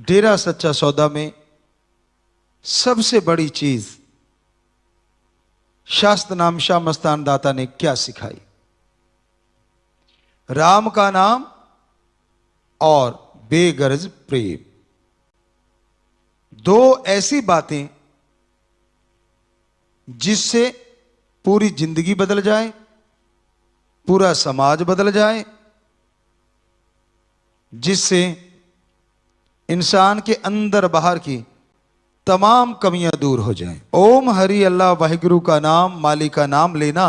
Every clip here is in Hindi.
डेरा सच्चा सौदा में सबसे बड़ी चीज शास्त्र नाम शाह मस्तान दाता ने क्या सिखाई? राम का नाम और बेगरज प्रेम, दो ऐसी बातें जिससे पूरी जिंदगी बदल जाए, पूरा समाज बदल जाए, जिससे इंसान के अंदर बाहर की तमाम कमियां दूर हो जाएं। ओम हरि अल्लाह वाहिगुरु का नाम, मालिक का नाम लेना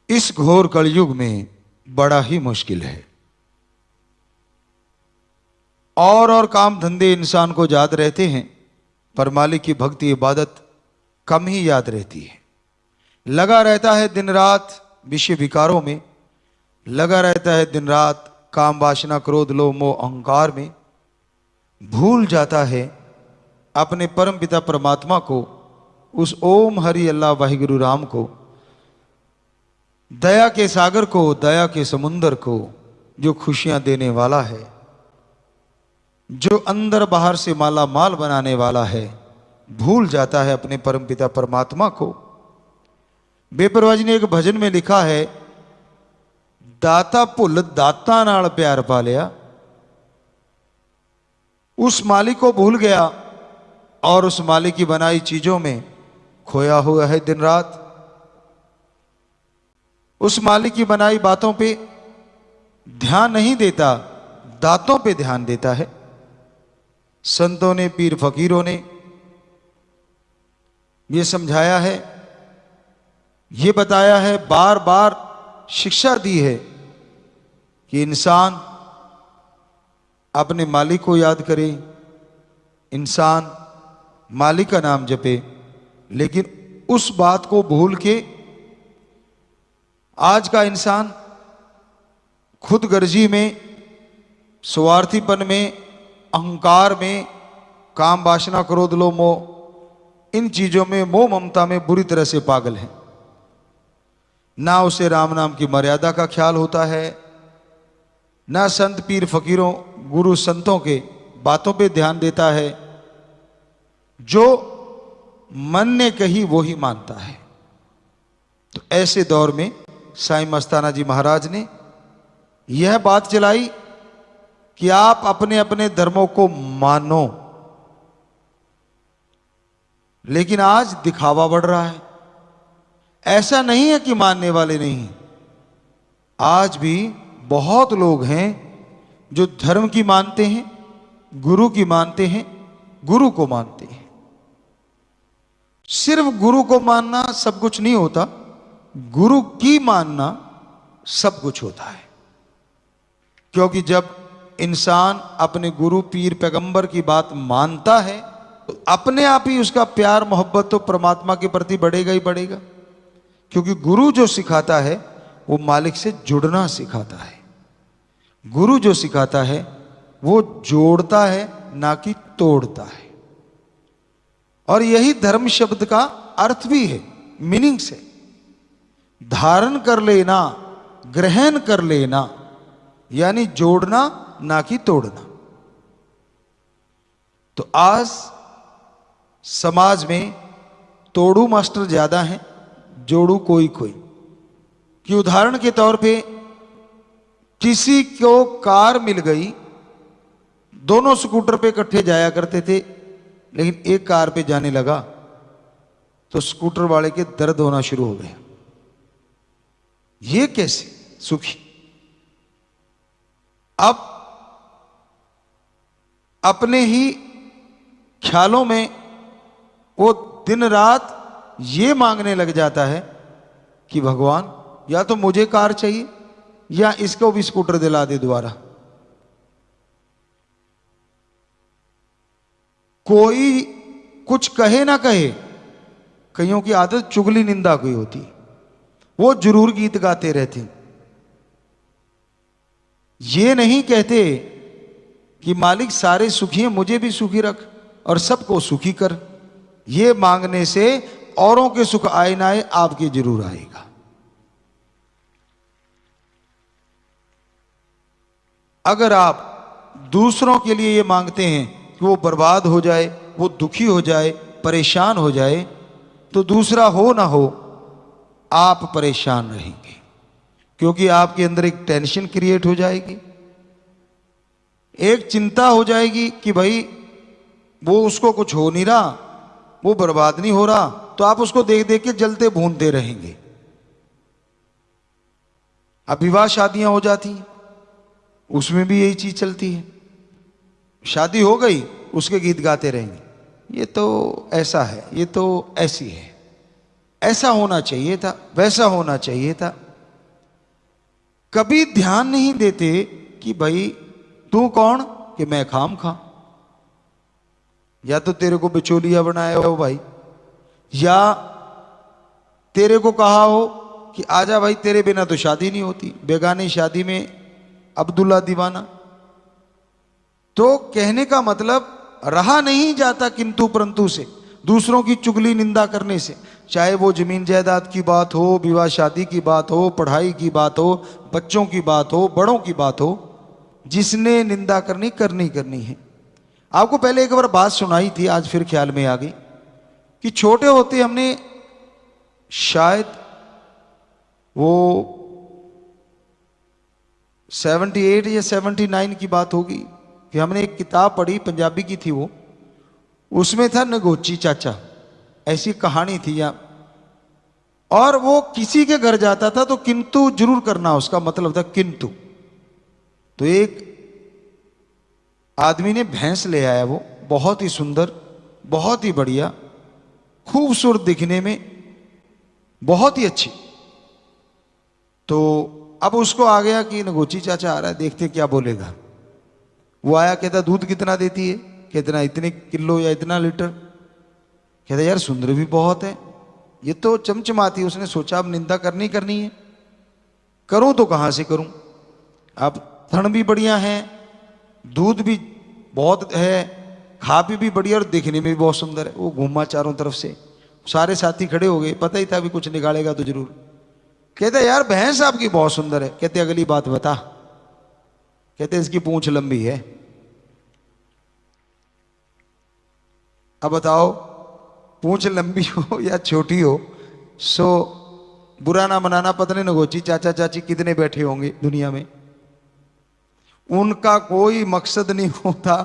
इस घोर कलयुग में बड़ा ही मुश्किल है। और काम धंधे इंसान को याद रहते हैं, पर मालिक की भक्ति इबादत कम ही याद रहती है। लगा रहता है दिन रात विषय विकारों में, लगा रहता है दिन रात काम वासना क्रोध लोभ मोह अहंकार में, भूल जाता है अपने परम पिता परमात्मा को, उस ओम हरि अल्लाह वाहिगुरु राम को, दया के सागर को, दया के समुंदर को, जो खुशियां देने वाला है, जो अंदर बाहर से माला माल बनाने वाला है। भूल जाता है अपने परम पिता परमात्मा को। बेपरवाह जी ने एक भजन में लिखा है, दाता भुल दाता नाल प्यार पा लिया। उस मालिक को भूल गया और उस मालिक की बनाई चीजों में खोया हुआ है दिन रात। उस मालिक की बनाई बातों पे ध्यान नहीं देता, दातों पे ध्यान देता है। संतों ने, पीर फकीरों ने ये समझाया है, ये बताया है, बार बार शिक्षा दी है कि इंसान अपने मालिक को याद करे, इंसान मालिक का नाम जपे। लेकिन उस बात को भूल के आज का इंसान खुद गर्जी में, स्वार्थीपन में, अहंकार में, काम वासना क्रोध लोभ मोह, इन चीजों में, मोह ममता में बुरी तरह से पागल है। ना उसे राम नाम की मर्यादा का ख्याल होता है, ना संत पीर फकीरों गुरु संतों के बातों पे ध्यान देता है। जो मन ने कही वो ही मानता है। तो ऐसे दौर में साईं मस्ताना जी महाराज ने यह बात चलाई कि आप अपने अपने धर्मों को मानो। लेकिन आज दिखावा बढ़ रहा है। ऐसा नहीं है कि मानने वाले नहीं, आज भी बहुत लोग हैं जो धर्म की मानते हैं, गुरु की मानते हैं, गुरु को मानते हैं। सिर्फ गुरु को मानना सब कुछ नहीं होता, गुरु की मानना सब कुछ होता है। क्योंकि जब इंसान अपने गुरु पीर पैगंबर की बात मानता है तो अपने आप ही उसका प्यार मोहब्बत तो परमात्मा के प्रति बढ़ेगा ही बढ़ेगा। क्योंकि गुरु जो सिखाता है वो मालिक से जुड़ना सिखाता है। गुरु जो सिखाता है वो जोड़ता है, ना कि तोड़ता है। और यही धर्म शब्द का अर्थ भी है, मीनिंग से धारण कर लेना, ग्रहण कर लेना, यानी जोड़ना ना कि तोड़ना। तो आज समाज में तोड़ू मास्टर ज्यादा हैं, जोड़ू कोई कोई। कि उदाहरण के तौर पे किसी को कार मिल गई, दोनों स्कूटर पे इकट्ठे जाया करते थे, लेकिन एक कार पे जाने लगा तो स्कूटर वाले के दर्द होना शुरू हो गया। ये कैसे सुखी? अब अपने ही ख्यालों में वो दिन रात ये मांगने लग जाता है कि भगवान या तो मुझे कार चाहिए या इसको भी स्कूटर दिला दे दोबारा। कोई कुछ कहे ना कहे, कईयों की आदत चुगली निंदा की होती, वो जरूर गीत गाते रहते। ये नहीं कहते कि मालिक सारे सुखी हैं, मुझे भी सुखी रख और सबको सुखी कर। ये मांगने से औरों के सुख आए ना आए, आपके जरूर आएगा। अगर आप दूसरों के लिए ये मांगते हैं कि वो बर्बाद हो जाए, वो दुखी हो जाए, परेशान हो जाए, तो दूसरा हो ना हो आप परेशान रहेंगे, क्योंकि आपके अंदर एक टेंशन क्रिएट हो जाएगी, एक चिंता हो जाएगी कि भाई वो उसको कुछ हो नहीं रहा, वो बर्बाद नहीं हो रहा, तो आप उसको देख देख के जलते भूनते रहेंगे। अब विवाह शादियां हो जाती हैं, उसमें भी यही चीज चलती है। शादी हो गई, उसके गीत गाते रहेंगे, ये तो ऐसा है, ये तो ऐसी है, ऐसा होना चाहिए था, वैसा होना चाहिए था। कभी ध्यान नहीं देते कि भाई तू कौन कि मैं खाम खा, या तो तेरे को बिचौलिया बनाया हो भाई, या तेरे को कहा हो कि आजा भाई तेरे बिना तो शादी नहीं होती, बेगानी शादी में अब्दुल्ला दीवाना। तो कहने का मतलब रहा नहीं जाता किंतु परंतु से, दूसरों की चुगली निंदा करने से, चाहे वो जमीन जायदाद की बात हो, विवाह शादी की बात हो, पढ़ाई की बात हो, बच्चों की बात हो, बड़ों की बात हो, जिसने निंदा करनी करनी है। आपको पहले एक बार बात सुनाई थी, आज फिर ख्याल में आ गई कि छोटे होते हमने शायद वो 78 या 79 की बात होगी कि हमने एक किताब पढ़ी, पंजाबी की थी वो, उसमें था नगोची चाचा, ऐसी कहानी थी या, और वो किसी के घर जाता था तो किंतु जरूर करना, उसका मतलब था किंतु। तो एक आदमी ने भैंस ले आया, वो बहुत ही सुंदर, बहुत ही बढ़िया, खूबसूरत दिखने में, बहुत ही अच्छी। तो अब उसको आ गया कि नगोची चाचा आ रहा है, देखते क्या बोलेगा। वो आया, कहता दूध कितना देती है, कितना, इतने किलो या इतना लीटर। कहता यार सुंदर भी बहुत है, ये तो चमचमाती। उसने सोचा अब निंदा करनी है, करूं तो कहां से करूं, अब थन भी बढ़िया है, दूध भी बहुत है, खा भी बढ़िया और दिखने में भी बहुत सुंदर है। वो घूमा चारों तरफ से, सारे साथी खड़े हो गए, पता ही था भी कुछ निकालेगा तो जरूर। कहते यार भैंस आपकी बहुत सुंदर है। कहते अगली बात बता। कहते इसकी पूंछ लंबी है। अब बताओ, पूंछ लंबी हो या छोटी हो, सो बुरा ना मनाना, पता नहीं नगोची चाचा चाची कितने बैठे होंगे दुनिया में, उनका कोई मकसद नहीं होता,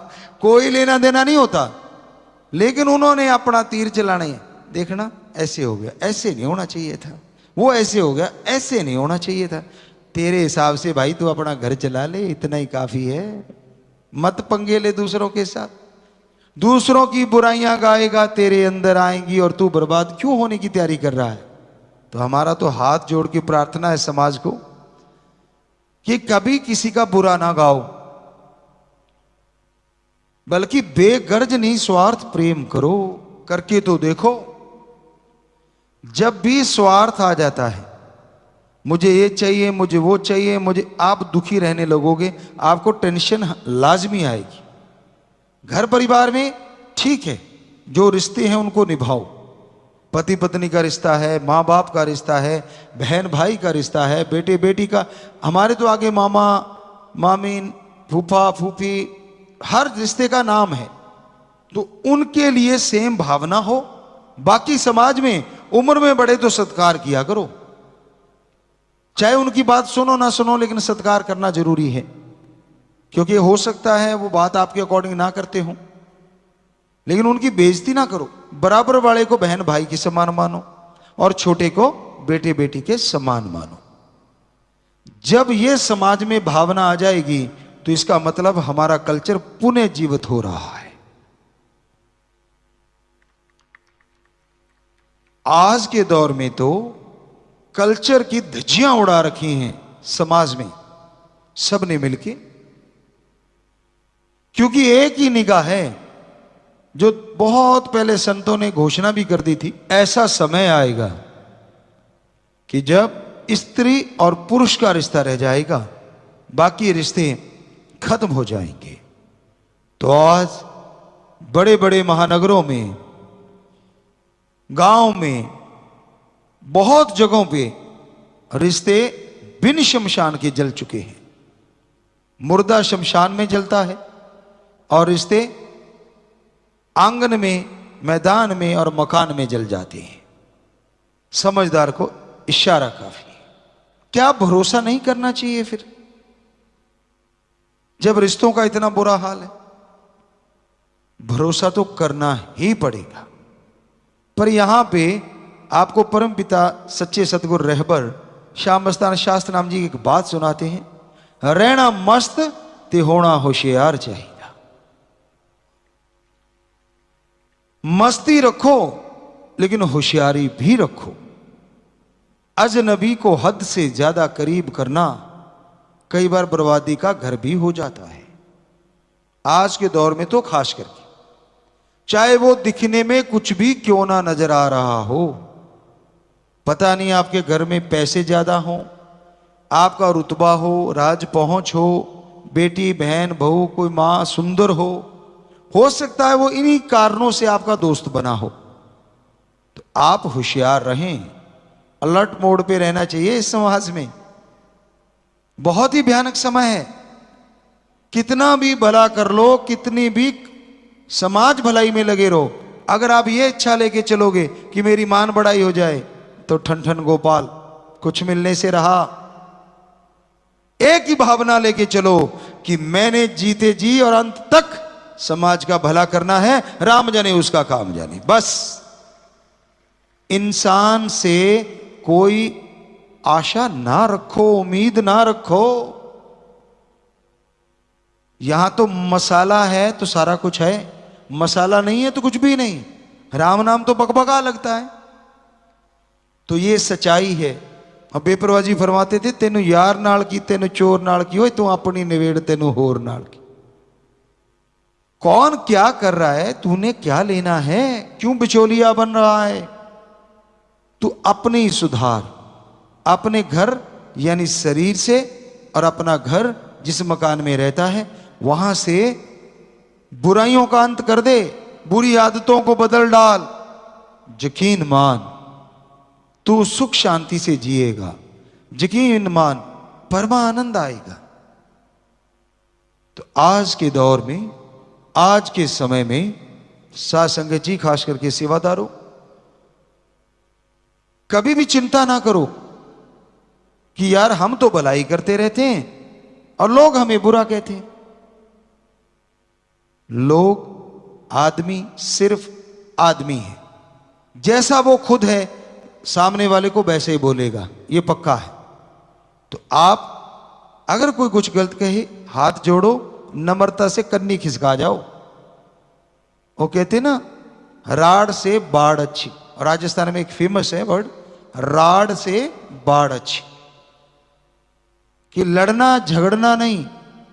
कोई लेना देना नहीं होता, लेकिन उन्होंने अपना तीर चलाने, देखना ऐसे हो गया, ऐसे नहीं होना चाहिए था, वो ऐसे हो गया, ऐसे नहीं होना चाहिए था। तेरे हिसाब से भाई तू अपना घर चला ले, इतना ही काफी है, मत पंगे ले दूसरों के साथ। दूसरों की बुराइयां गाएगा, तेरे अंदर आएंगी और तू बर्बाद क्यों होने की तैयारी कर रहा है। तो हमारा तो हाथ जोड़ के प्रार्थना है समाज को कि कभी किसी का बुरा ना गाओ, बल्कि बेगर्ज निस्वार्थ प्रेम करो। करके तो देखो। जब भी स्वार्थ आ जाता है, मुझे ये चाहिए, मुझे वो चाहिए, मुझे, आप दुखी रहने लगोगे, आपको टेंशन लाजमी आएगी। घर परिवार में ठीक है, जो रिश्ते हैं उनको निभाओ, पति पत्नी का रिश्ता है, माँ बाप का रिश्ता है, बहन भाई का रिश्ता है, बेटे बेटी का, हमारे तो आगे मामा मामीन, फूफा फूफी, हर रिश्ते का नाम है, तो उनके लिए सेम भावना हो। बाकी समाज में उम्र में बड़े तो सत्कार किया करो, चाहे उनकी बात सुनो ना सुनो, लेकिन सत्कार करना जरूरी है, क्योंकि हो सकता है वो बात आपके अकॉर्डिंग ना करते हो, लेकिन उनकी बेइज्जती ना करो। बराबर वाले को बहन भाई के समान मानो और छोटे को बेटे बेटी के समान मानो। जब ये समाज में भावना आ जाएगी तो इसका मतलब हमारा कल्चर पुनः जीवित हो रहा है। आज के दौर में तो कल्चर की धज्जियां उड़ा रखी हैं समाज में सबने मिलके, क्योंकि एक ही निगाह है, जो बहुत पहले संतों ने घोषणा भी कर दी थी, ऐसा समय आएगा कि जब स्त्री और पुरुष का रिश्ता रह जाएगा, बाकी रिश्ते खत्म हो जाएंगे। तो आज बड़े बड़े महानगरों में, गांव में, बहुत जगहों पे रिश्ते बिन शमशान के जल चुके हैं। मुर्दा शमशान में जलता है, और रिश्ते आंगन में, मैदान में और मकान में जल जाते हैं। समझदार को इशारा काफी है। क्या भरोसा नहीं करना चाहिए फिर, जब रिश्तों का इतना बुरा हाल है? भरोसा तो करना ही पड़ेगा। पर यहां पे आपको परम पिता सच्चे सतगुरु रहबर श्याम मस्ताना शास्त्र नाम जी की एक बात सुनाते हैं, रहना मस्त ते होना होशियार चाहिए। मस्ती रखो लेकिन होशियारी भी रखो। अजनबी को हद से ज्यादा करीब करना कई बार बर्बादी का घर भी हो जाता है। आज के दौर में तो खास करके, चाहे वो दिखने में कुछ भी क्यों ना नजर आ रहा हो, पता नहीं आपके घर में पैसे ज्यादा हो, आपका रुतबा हो, राज पहुंच हो, बेटी बहन बहू कोई मां सुंदर हो सकता है वो इन्हीं कारणों से आपका दोस्त बना हो। तो आप होशियार रहें, अलर्ट मोड पे रहना चाहिए। इस समाज में बहुत ही भयानक समय है। कितना भी भला कर लो, कितनी भी समाज भलाई में लगे रहो, अगर आप ये इच्छा लेके चलोगे कि मेरी मान बढ़ाई हो जाए, तो ठन ठन गोपाल कुछ मिलने से रहा। एक ही भावना लेके चलो कि मैंने जीते जी और अंत तक समाज का भला करना है, राम जाने उसका काम जाने। बस इंसान से कोई आशा ना रखो, उम्मीद ना रखो। यहां तो मसाला है तो सारा कुछ है, मसाला नहीं है तो कुछ भी नहीं। राम नाम तो बकबका लगता है। तो ये सच्चाई है। अब बेपरवाह जी फरमाते थे, तेनू यार नाल की तेनू चोर नाल की, तू अपनी निवेड़ तेनू होर नाल की। कौन क्या कर रहा है, तूने क्या लेना है, क्यों बिचौलिया बन रहा है? तू अपने ही सुधार, अपने घर यानी शरीर से, और अपना घर जिस मकान में रहता है वहां से बुराइयों का अंत कर दे, बुरी आदतों को बदल डाल। यकीन मान तू सुख शांति से जिएगा, यकीन मान परमानंद आएगा। तो आज के दौर में, आज के समय में साध संगत जी, खास करके सेवादारों, कभी भी चिंता ना करो कि यार हम तो भलाई करते रहते हैं और लोग हमें बुरा कहते हैं। लोग, आदमी सिर्फ आदमी है, जैसा वो खुद है सामने वाले को वैसे ही बोलेगा, ये पक्का है। तो आप अगर कोई कुछ गलत कहे, हाथ जोड़ो, नम्रता से कन्नी खिसका जाओ। वो कहते ना, राड़ से बाढ़ अच्छी। और राजस्थान में एक फेमस है वर्ड, राड़ से बाढ़ अच्छी। कि लड़ना झगड़ना नहीं,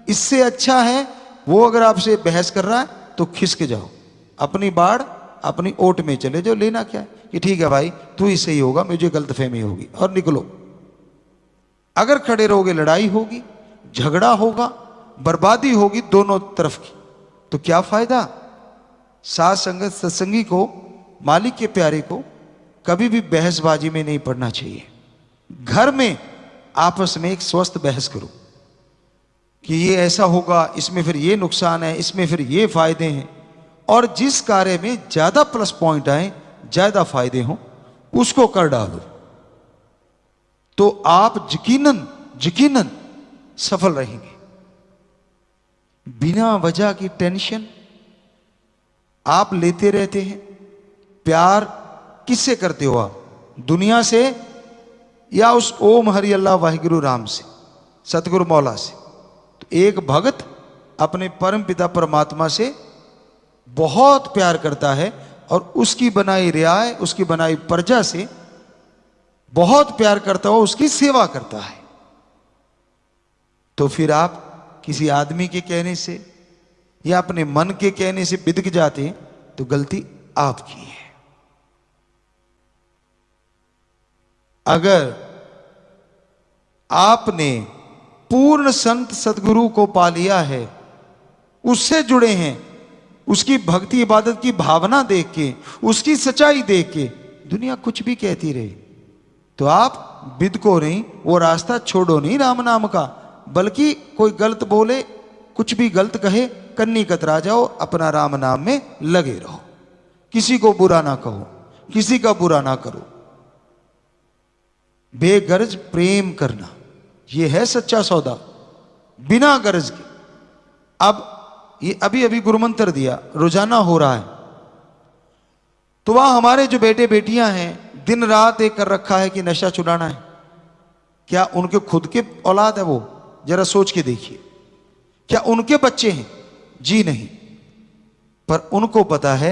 इससे अच्छा है वो अगर आपसे बहस कर रहा है तो खिसक जाओ, अपनी बाढ़ अपनी ओट में चले जाओ। लेना क्या है कि ठीक है भाई तू ही सही होगा, मुझे गलतफहमी होगी, और निकलो। अगर खड़े रहोगे लड़ाई होगी, झगड़ा होगा, बर्बादी होगी दोनों तरफ की। तो क्या फायदा? साध संगत सत्संगी को, मालिक के प्यारे को कभी भी बहसबाजी में नहीं पड़ना चाहिए। घर में आपस में एक स्वस्थ बहस करो कि ये ऐसा होगा, इसमें फिर ये नुकसान है, इसमें फिर ये फायदे हैं। और जिस कार्य में ज्यादा प्लस पॉइंट आए, ज्यादा फायदे हों, उसको कर डालो, तो आप यकीनन सफल रहेंगे। बिना वजह की टेंशन आप लेते रहते हैं। प्यार किससे करते हो आप? दुनिया से या उस ओम हरि अल्लाह वाहिगुरु राम से, सतगुरु मौला से? तो एक भक्त अपने परम पिता परमात्मा से बहुत प्यार करता है और उसकी बनाई रियाय, उसकी बनाई प्रजा से बहुत प्यार करता हो, उसकी सेवा करता है। तो फिर आप किसी आदमी के कहने से या अपने मन के कहने से बिदक जाते हैं तो गलती आपकी है। अगर आपने पूर्ण संत सतगुरु को पा लिया है, उससे जुड़े हैं, उसकी भक्ति इबादत की भावना देख के, उसकी सच्चाई देख के दुनिया कुछ भी कहती रहे, तो आप बिदको नहीं, वो रास्ता छोड़ो नहीं राम नाम का। बल्कि कोई गलत बोले, कुछ भी गलत कहे कन्नी कतरा जाओ, अपना राम नाम में लगे रहो, किसी को बुरा ना कहो, किसी का बुरा ना करो। बेगर्ज प्रेम करना, यह है सच्चा सौदा, बिना गर्ज के। अब ये अभी अभी गुरुमंत्र दिया, रोजाना हो रहा है, तो वहां हमारे जो बेटे बेटियां हैं दिन रात एक कर रखा है कि नशा छुड़ाना है। क्या उनके खुद के औलाद है वो? जरा सोच के देखिए, क्या उनके बच्चे हैं? जी नहीं। पर उनको पता है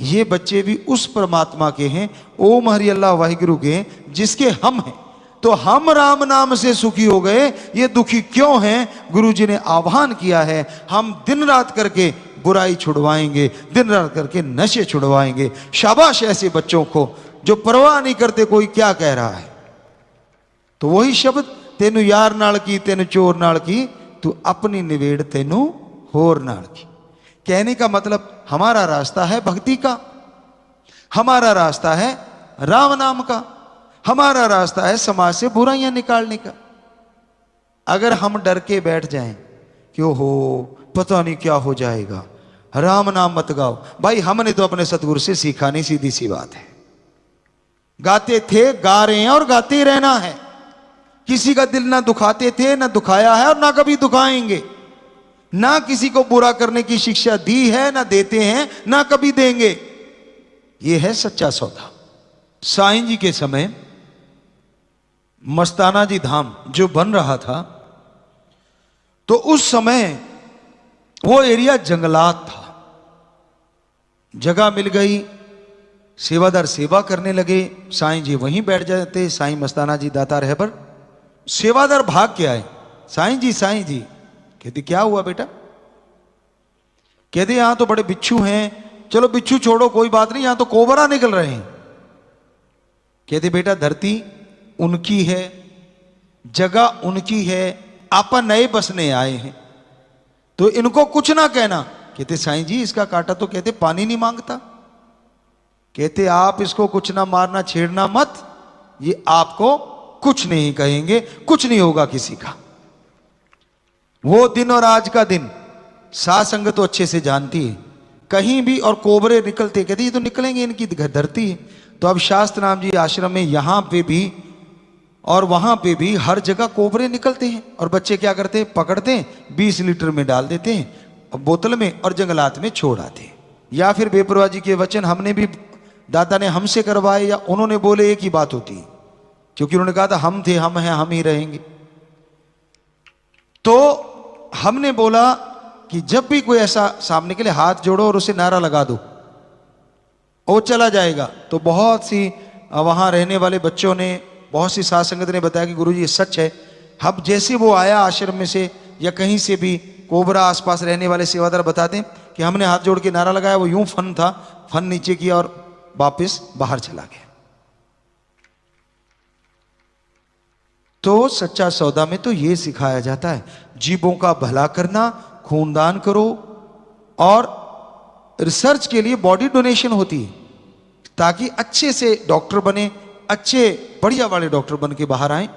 ये बच्चे भी उस परमात्मा के हैं, ओम हरि अल्लाह वाहिगुरु के हैं, जिसके हम हैं। तो हम राम नाम से सुखी हो गए, ये दुखी क्यों हैं? गुरु जी ने आह्वान किया है, हम दिन रात करके बुराई छुड़वाएंगे, दिन रात करके नशे छुड़वाएंगे। शाबाश ऐसे बच्चों को जो परवाह नहीं करते कोई क्या कह रहा है। तो वही शब्द, तेनु यार नाल की तेनु चोर नाल की, तू अपनी निवेड़ तेनु होर नाल की। कहने का मतलब हमारा रास्ता है भक्ति का, हमारा रास्ता है राम नाम का, हमारा रास्ता है समाज से बुराइयां निकालने का। अगर हम डर के बैठ जाएं कि ओहो पता नहीं क्या हो जाएगा, राम नाम मत गाओ, भाई हमने तो अपने सतगुरु से सीखा नहीं, सीधी सी बात है। गाते थे, गा रहे हैं और गाते ही रहना है। किसी का दिल ना दुखाते थे, ना दुखाया है और ना कभी दुखाएंगे। ना किसी को बुरा करने की शिक्षा दी है, ना देते हैं, ना कभी देंगे। यह है सच्चा सौदा। साईं जी के समय मस्ताना जी धाम जो बन रहा था, तो उस समय वो एरिया जंगलात था। जगह मिल गई, सेवादार सेवा करने लगे, साईं जी वहीं बैठ जाते। साईं मस्ताना जी दाता रहबर, सेवादार भाग के आए, साईं जी। कहते क्या हुआ बेटा? कहते यहां तो बड़े बिच्छू हैं। चलो बिच्छू छोड़ो, कोई बात नहीं, यहां तो कोबरा निकल रहे हैं। कहते बेटा धरती उनकी है, जगह उनकी है, आपा नए बसने आए हैं, तो इनको कुछ ना कहना। कहते साईं जी इसका कांटा तो कहते पानी नहीं मांगता। कहते आप इसको कुछ ना मारना, छेड़ना मत, ये आपको कुछ नहीं कहेंगे, कुछ नहीं होगा किसी का। वो दिन और आज का दिन साध संगत तो अच्छे से जानती है, कहीं भी और कोबरे निकलते, कहते ये तो निकलेंगे, इनकी धरती है। तो अब शास्त्र नाम जी आश्रम में यहां पे भी और वहां पे भी हर जगह कोबरे निकलते हैं, और बच्चे क्या करते हैं? पकड़ते हैं, 20 लीटर में डाल देते हैं बोतल में और जंगलात में छोड़ आते हैं। या फिर बेपरवाह जी के वचन हमने भी, दादा ने हमसे करवाए या उन्होंने बोले, एक ही बात होती है, क्योंकि उन्होंने कहा था हम थे, हम हैं, हम ही रहेंगे। तो हमने बोला कि जब भी कोई ऐसा सामने के लिए हाथ जोड़ो और उसे नारा लगा दो, वो चला जाएगा। तो बहुत सी वहां रहने वाले बच्चों ने, बहुत सी साध संगत ने बताया कि गुरुजी ये सच है। अब जैसे वो आया आश्रम में से या कहीं से भी, कोबरा आसपास रहने वाले सेवादार बताते हैं कि हमने हाथ जोड़ के नारा लगाया, वो यूं फन था, फन नीचे किया और वापिस बाहर चला गया। तो सच्चा सौदा में तो ये सिखाया जाता है, जीवों का भला करना, खूनदान करो, और रिसर्च के लिए बॉडी डोनेशन होती है ताकि अच्छे से डॉक्टर बने, अच्छे बढ़िया वाले डॉक्टर बन के बाहर आए।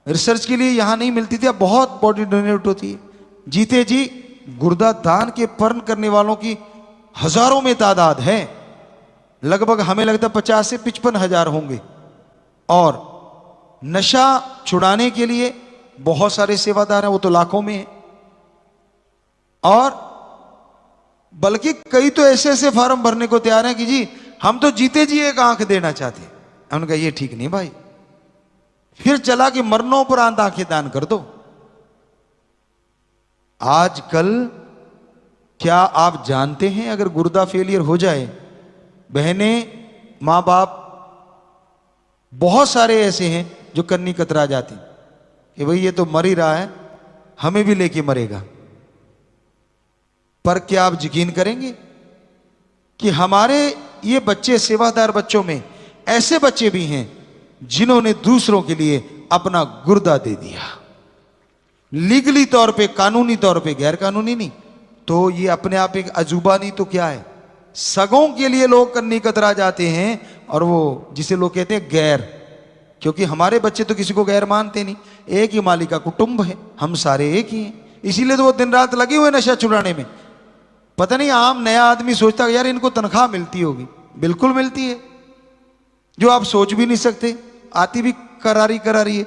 रिसर्च के लिए यहां नहीं मिलती थी, अब बहुत बॉडी डोनेट होती है। जीते जी गुर्दा दान के पर्ण करने वालों की हजारों में तादाद है, लगभग हमें लगता है 50 से 55 हजार होंगे। और नशा छुड़ाने के लिए बहुत सारे सेवादार हैं, वो तो लाखों में हैं। और बल्कि कई तो ऐसे ऐसे फार्म भरने को तैयार हैं कि जी हम तो जीते जी एक आंख देना चाहते हैं। उन्होंने कहा ये ठीक नहीं भाई, फिर चला कि मरणोपरांत आंखें दान कर दो। आजकल क्या आप जानते हैं, अगर गुर्दा फेलियर हो जाए, बहनें, मां बाप, बहुत सारे ऐसे हैं जो कन्नी कतरा जाती कि भाई ये तो मर ही रहा है, हमें भी लेके मरेगा। पर क्या आप यकीन करेंगे कि हमारे ये बच्चे, सेवादार बच्चों में ऐसे बच्चे भी हैं जिन्होंने दूसरों के लिए अपना गुर्दा दे दिया, लीगली तौर पे, कानूनी तौर पे, गैर कानूनी नहीं। तो ये अपने आप एक अजूबा नहीं तो क्या है। सगों के लिए लोग कन्नी कतरा जाते हैं, और वो जिसे लोग कहते हैं गैर, क्योंकि हमारे बच्चे तो किसी को गैर मानते नहीं, एक ही मालिक का कुटुंब है, हम सारे एक ही हैं, इसीलिए तो वो दिन रात लगे हुए नशा छुड़ाने में। पता नहीं आम नया आदमी सोचता है यार इनको तनख्वाह मिलती होगी, बिल्कुल मिलती है, जो आप सोच भी नहीं सकते, आती भी करारी करारी है।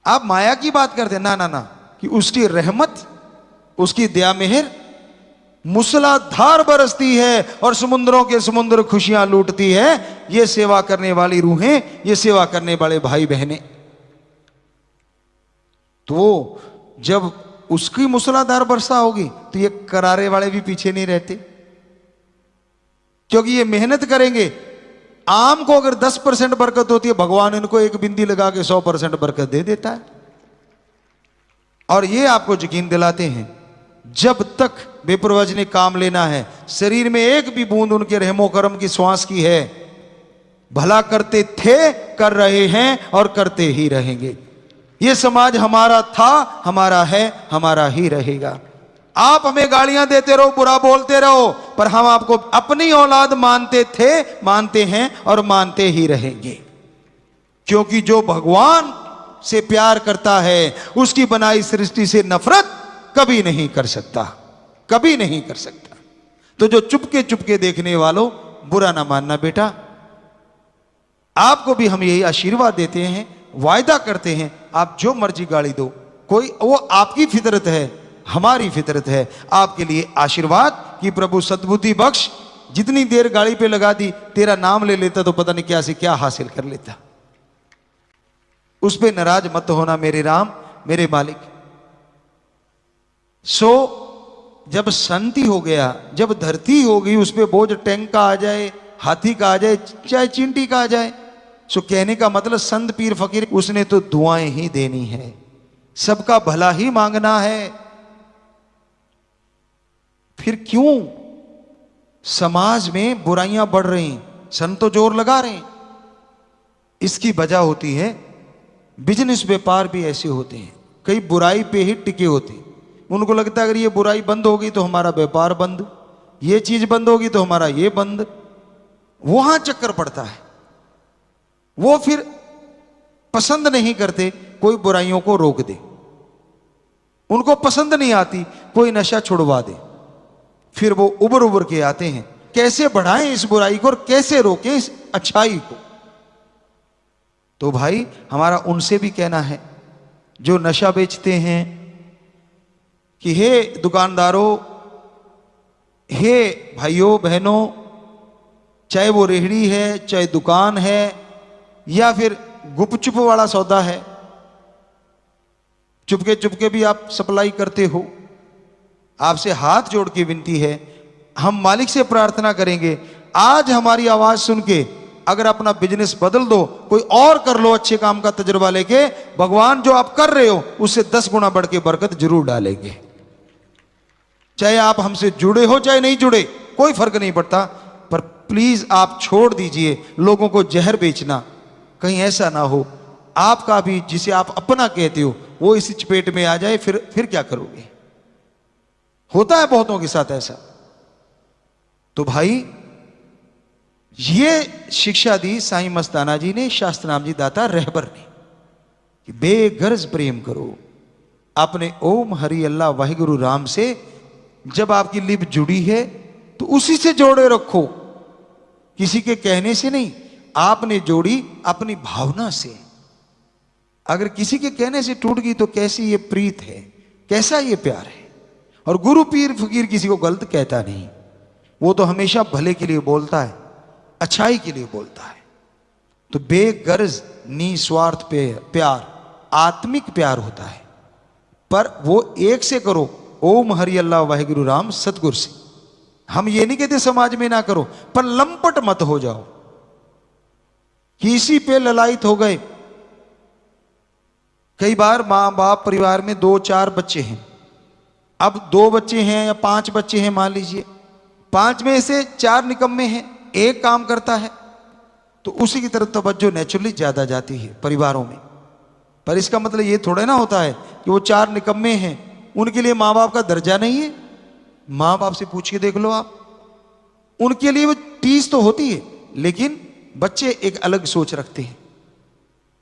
आप माया की बात करते ना ना ना, कि उसकी रहमत, उसकी दया मेहर मूसलाधार बरसती है और समुद्रों के समुद्र खुशियां लूटती है। ये सेवा करने वाली रूहें, ये सेवा करने वाले भाई बहनें, तो जब उसकी मूसलाधार वर्षा होगी तो ये करारे वाले भी पीछे नहीं रहते, क्योंकि ये मेहनत करेंगे। आम को अगर 10% बरकत होती है, भगवान इनको एक बिंदी लगा के 100% बरकत दे देता है। और ये आपको यकीन दिलाते हैं, जब तक बेपरवाह ने काम लेना है, शरीर में एक भी बूंद उनके रहमो करम की श्वास की है, भला करते थे, कर रहे हैं और करते ही रहेंगे। ये समाज हमारा था, हमारा है, हमारा ही रहेगा। आप हमें गालियां देते रहो, बुरा बोलते रहो, पर हम आपको अपनी औलाद मानते थे, मानते हैं और मानते ही रहेंगे। क्योंकि जो भगवान से प्यार करता है, उसकी बनाई सृष्टि से नफरत कभी नहीं कर सकता, कभी नहीं कर सकता। तो जो चुपके चुपके देखने वालों, बुरा ना मानना बेटा। आपको भी हम यही आशीर्वाद देते हैं, वायदा करते हैं, आप जो मर्जी गाली दो, कोई वो आपकी फितरत है, हमारी फितरत है। आपके लिए आशीर्वाद कि प्रभु सद्बुद्धि बख्श। जितनी देर गाड़ी पे लगा दी, तेरा नाम ले लेता तो पता नहीं क्या से क्या हासिल कर लेता। उस पे नाराज मत होना मेरे राम, मेरे मालिक। सो जब शांति हो गया, जब धरती हो गई, उस पे बोझ टैंक का आ जाए, हाथी का आ जाए, चाहे चींटी का आ जाए, सो कहने का मतलब संत पीर फकीर उसने तो दुआएं ही देनी है, सबका भला ही मांगना है। फिर क्यों समाज में बुराइयां बढ़ रही, संत तो जोर लगा रहे हैं? इसकी वजह होती है, बिजनेस व्यापार भी ऐसे होते हैं, कई बुराई पे ही टिके होते हैं। उनको लगता है अगर ये बुराई बंद होगी तो हमारा व्यापार बंद, ये चीज बंद होगी तो हमारा ये बंद। वहां चक्कर पड़ता है। वो फिर पसंद नहीं करते कोई बुराइयों को रोक दे, उनको पसंद नहीं आती कोई नशा छुड़वा दे। फिर वो उबर उबर के आते हैं, कैसे बढ़ाएं इस बुराई को और कैसे रोकें इस अच्छाई को। तो भाई हमारा उनसे भी कहना है जो नशा बेचते हैं कि हे दुकानदारों, हे भाइयों बहनों, चाहे वो रेहड़ी है, चाहे दुकान है, या फिर गुपचुप वाला सौदा है, चुपके चुपके भी आप सप्लाई करते हो, आपसे हाथ जोड़ के विनती है, हम मालिक से प्रार्थना करेंगे, आज हमारी आवाज सुन के अगर अपना बिजनेस बदल दो, कोई और कर लो अच्छे काम का तजुर्बा लेके, भगवान जो आप कर रहे हो उससे 10 गुना बढ़ के बरकत जरूर डालेंगे। चाहे आप हमसे जुड़े हो चाहे नहीं जुड़े, कोई फर्क नहीं पड़ता, पर प्लीज आप छोड़ दीजिए लोगों को जहर बेचना। कहीं ऐसा ना हो आपका भी जिसे आप अपना कहते हो वो इसी चपेट में आ जाए, फिर क्या करोगे? होता है बहुतों के साथ ऐसा। तो भाई ये शिक्षा दी साईं मस्ताना जी ने, शास्त्रनाम जी दाता रहबर ने, कि बेगर्ज प्रेम करो अपने ओम हरि अल्लाह वाहिगुरु राम से। जब आपकी लिप जुड़ी है तो उसी से जोड़े रखो, किसी के कहने से नहीं, आपने जोड़ी अपनी भावना से। अगर किसी के कहने से टूट गई तो कैसी ये प्रीत है, कैसा ये प्यार है। और गुरु पीर फकीर किसी को गलत कहता नहीं, वो तो हमेशा भले के लिए बोलता है, अच्छाई के लिए बोलता है। तो बेगर्ज निस्वार्थ प्यार आत्मिक प्यार होता है, पर वो एक से करो, ओम हरि अल्लाह वाहिगुरु राम सतगुरु से। हम ये नहीं कहते समाज में ना करो, पर लंपट मत हो जाओ, किसी पे ललायत हो गए। कई बार मां बाप परिवार में 2-4 बच्चे हैं, अब 2 बच्चे हैं या 5 बच्चे हैं मान लीजिए, 5 में से 4 निकम्मे हैं, एक काम करता है, तो उसी की तरफ तवज्जो नेचुरली ज्यादा जाती है परिवारों में। पर इसका मतलब ये थोड़ा ना होता है कि वो 4 निकम्मे हैं, उनके लिए माँ बाप का दर्जा नहीं है। माँ बाप से पूछ के देख लो आप, उनके लिए वो टीस तो होती है, लेकिन बच्चे एक अलग सोच रखते हैं।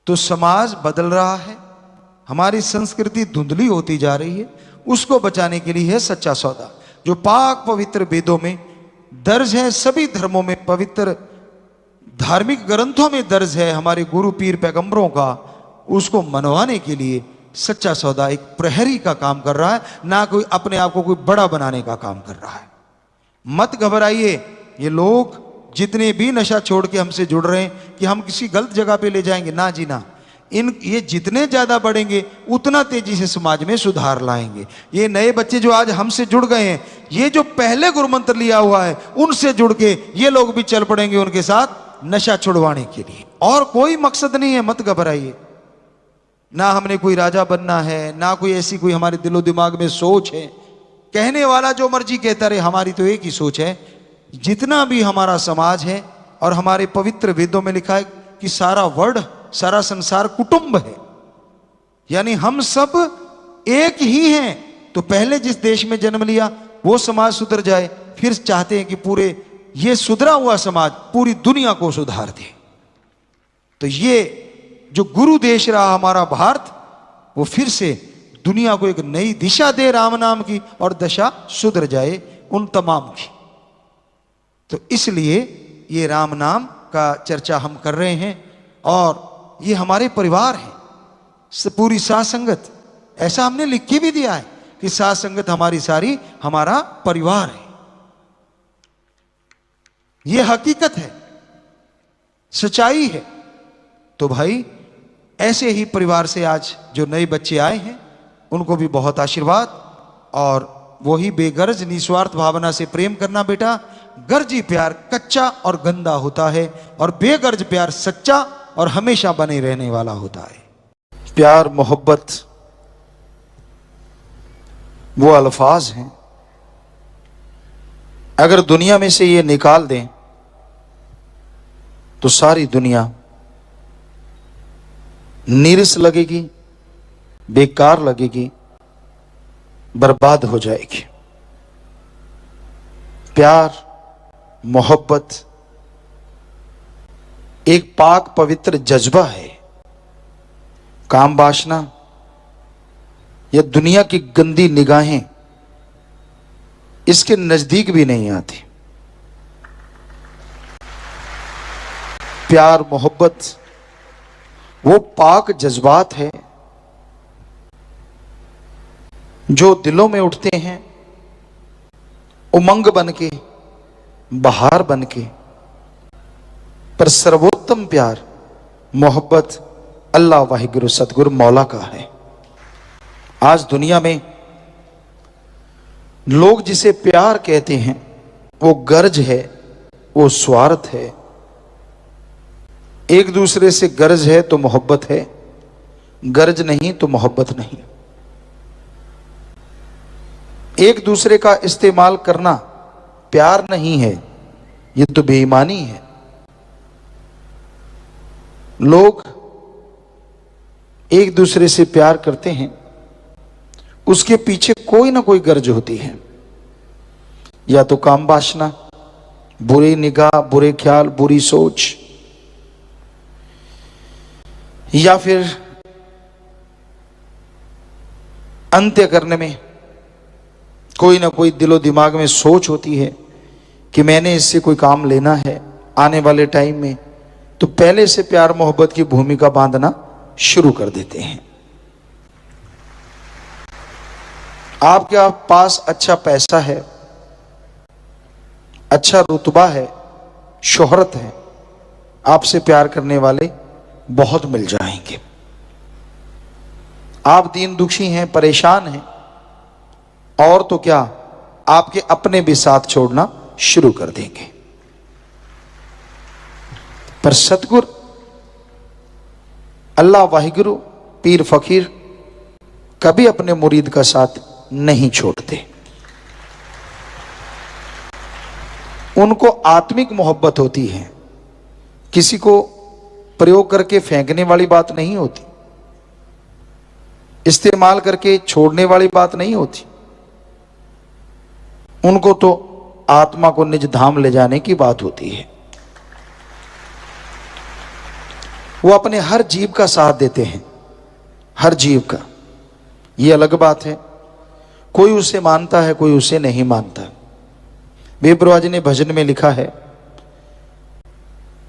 तो समाज बदल रहा है, हमारी संस्कृति धुंधली होती जा रही है, उसको बचाने के लिए है सच्चा सौदा, जो पाक पवित्र वेदों में दर्ज है, सभी धर्मों में, पवित्र धार्मिक ग्रंथों में दर्ज है, हमारे गुरु पीर पैगंबरों का, उसको मनवाने के लिए सच्चा सौदा एक प्रहरी का काम कर रहा है, ना कोई अपने आप को कोई बड़ा बनाने का काम कर रहा है। मत घबराइए, ये लोग जितने भी नशा छोड़ के हमसे जुड़ रहे हैं कि हम किसी गलत जगह पे ले जाएंगे, ना जी ना, ये जितने ज्यादा बढ़ेंगे उतना तेजी से समाज में सुधार लाएंगे। ये नए बच्चे जो आज हमसे जुड़ गए हैं, ये जो पहले गुरुमंत्र लिया हुआ है उनसे जुड़ के ये लोग भी चल पड़ेंगे उनके साथ नशा छुड़वाने के लिए। और कोई मकसद नहीं है, मत घबराइए। ना हमने कोई राजा बनना है, ना कोई ऐसी कोई हमारे दिलो दिमाग में सोच है। कहने वाला जो मर्जी कहता रहे, हमारी तो एक ही सोच है, जितना भी हमारा समाज है और हमारे पवित्र वेदों में लिखा है कि सारा वर्ल्ड, सारा संसार कुटुंब है, यानी हम सब एक ही हैं। तो पहले जिस देश में जन्म लिया वो समाज सुधर जाए, फिर चाहते हैं कि पूरे ये सुधरा हुआ समाज पूरी दुनिया को सुधार दे। तो ये जो गुरु देश रहा हमारा भारत, वो फिर से दुनिया को एक नई दिशा दे राम नाम की, और दशा सुधर जाए उन तमाम की। तो इसलिए ये राम नाम का चर्चा हम कर रहे हैं, और ये हमारे परिवार है, पूरी साथ संगत। ऐसा हमने लिख के भी दिया है कि साथ संगत हमारी सारी हमारा परिवार है। ये हकीकत है, सच्चाई है। तो भाई ऐसे ही परिवार से आज जो नए बच्चे आए हैं उनको भी बहुत आशीर्वाद, और वही बेगर्ज निस्वार्थ भावना से प्रेम करना बेटा। गर्जी प्यार कच्चा और गंदा होता है, और बेगर्ज प्यार सच्चा और हमेशा बने रहने वाला होता है। प्यार मोहब्बत वो अल्फाज हैं, अगर दुनिया में से ये निकाल दें तो सारी दुनिया नीरस लगेगी, बेकार लगेगी, बर्बाद हो जाएगी। प्यार मोहब्बत एक पाक पवित्र जज्बा है। काम वासना या दुनिया की गंदी निगाहें इसके नजदीक भी नहीं आती। प्यार मोहब्बत वो पाक जज्बात है जो दिलों में उठते हैं उमंग बन के, बहार बन के। पर सर्वोत्तम प्यार मोहब्बत अल्लाह वाहिगुरु सतगुरु मौला का है। आज दुनिया में लोग जिसे प्यार कहते हैं वो गर्ज है, वो स्वार्थ है। एक दूसरे से गर्ज है तो मोहब्बत है, गर्ज नहीं तो मोहब्बत नहीं। एक दूसरे का इस्तेमाल करना प्यार नहीं है, ये तो बेईमानी है। लोग एक दूसरे से प्यार करते हैं, उसके पीछे कोई ना कोई गर्ज होती है, या तो काम वासना, बुरी निगाह, बुरे ख्याल, बुरी सोच, या फिर अंत्य करने में कोई ना कोई दिलो दिमाग में सोच होती है कि मैंने इससे कोई काम लेना है आने वाले टाइम में, तो पहले से प्यार मोहब्बत की भूमिका बांधना शुरू कर देते हैं। आपके पास अच्छा पैसा है, अच्छा रुतबा है, शोहरत है, आपसे प्यार करने वाले बहुत मिल जाएंगे। आप दीन दुखी हैं, परेशान हैं, और तो क्या आपके अपने भी साथ छोड़ना शुरू कर देंगे। पर सतगुरु अल्लाह वाहिगुरु पीर फकीर कभी अपने मुरीद का साथ नहीं छोड़ते। उनको आत्मिक मोहब्बत होती है, किसी को प्रयोग करके फेंकने वाली बात नहीं होती, इस्तेमाल करके छोड़ने वाली बात नहीं होती। उनको तो आत्मा को निज धाम ले जाने की बात होती है। वो अपने हर जीव का साथ देते हैं, हर जीव का। ये अलग बात है, कोई उसे मानता है, कोई उसे नहीं मानता। बेपरवाह जी ने भजन में लिखा है,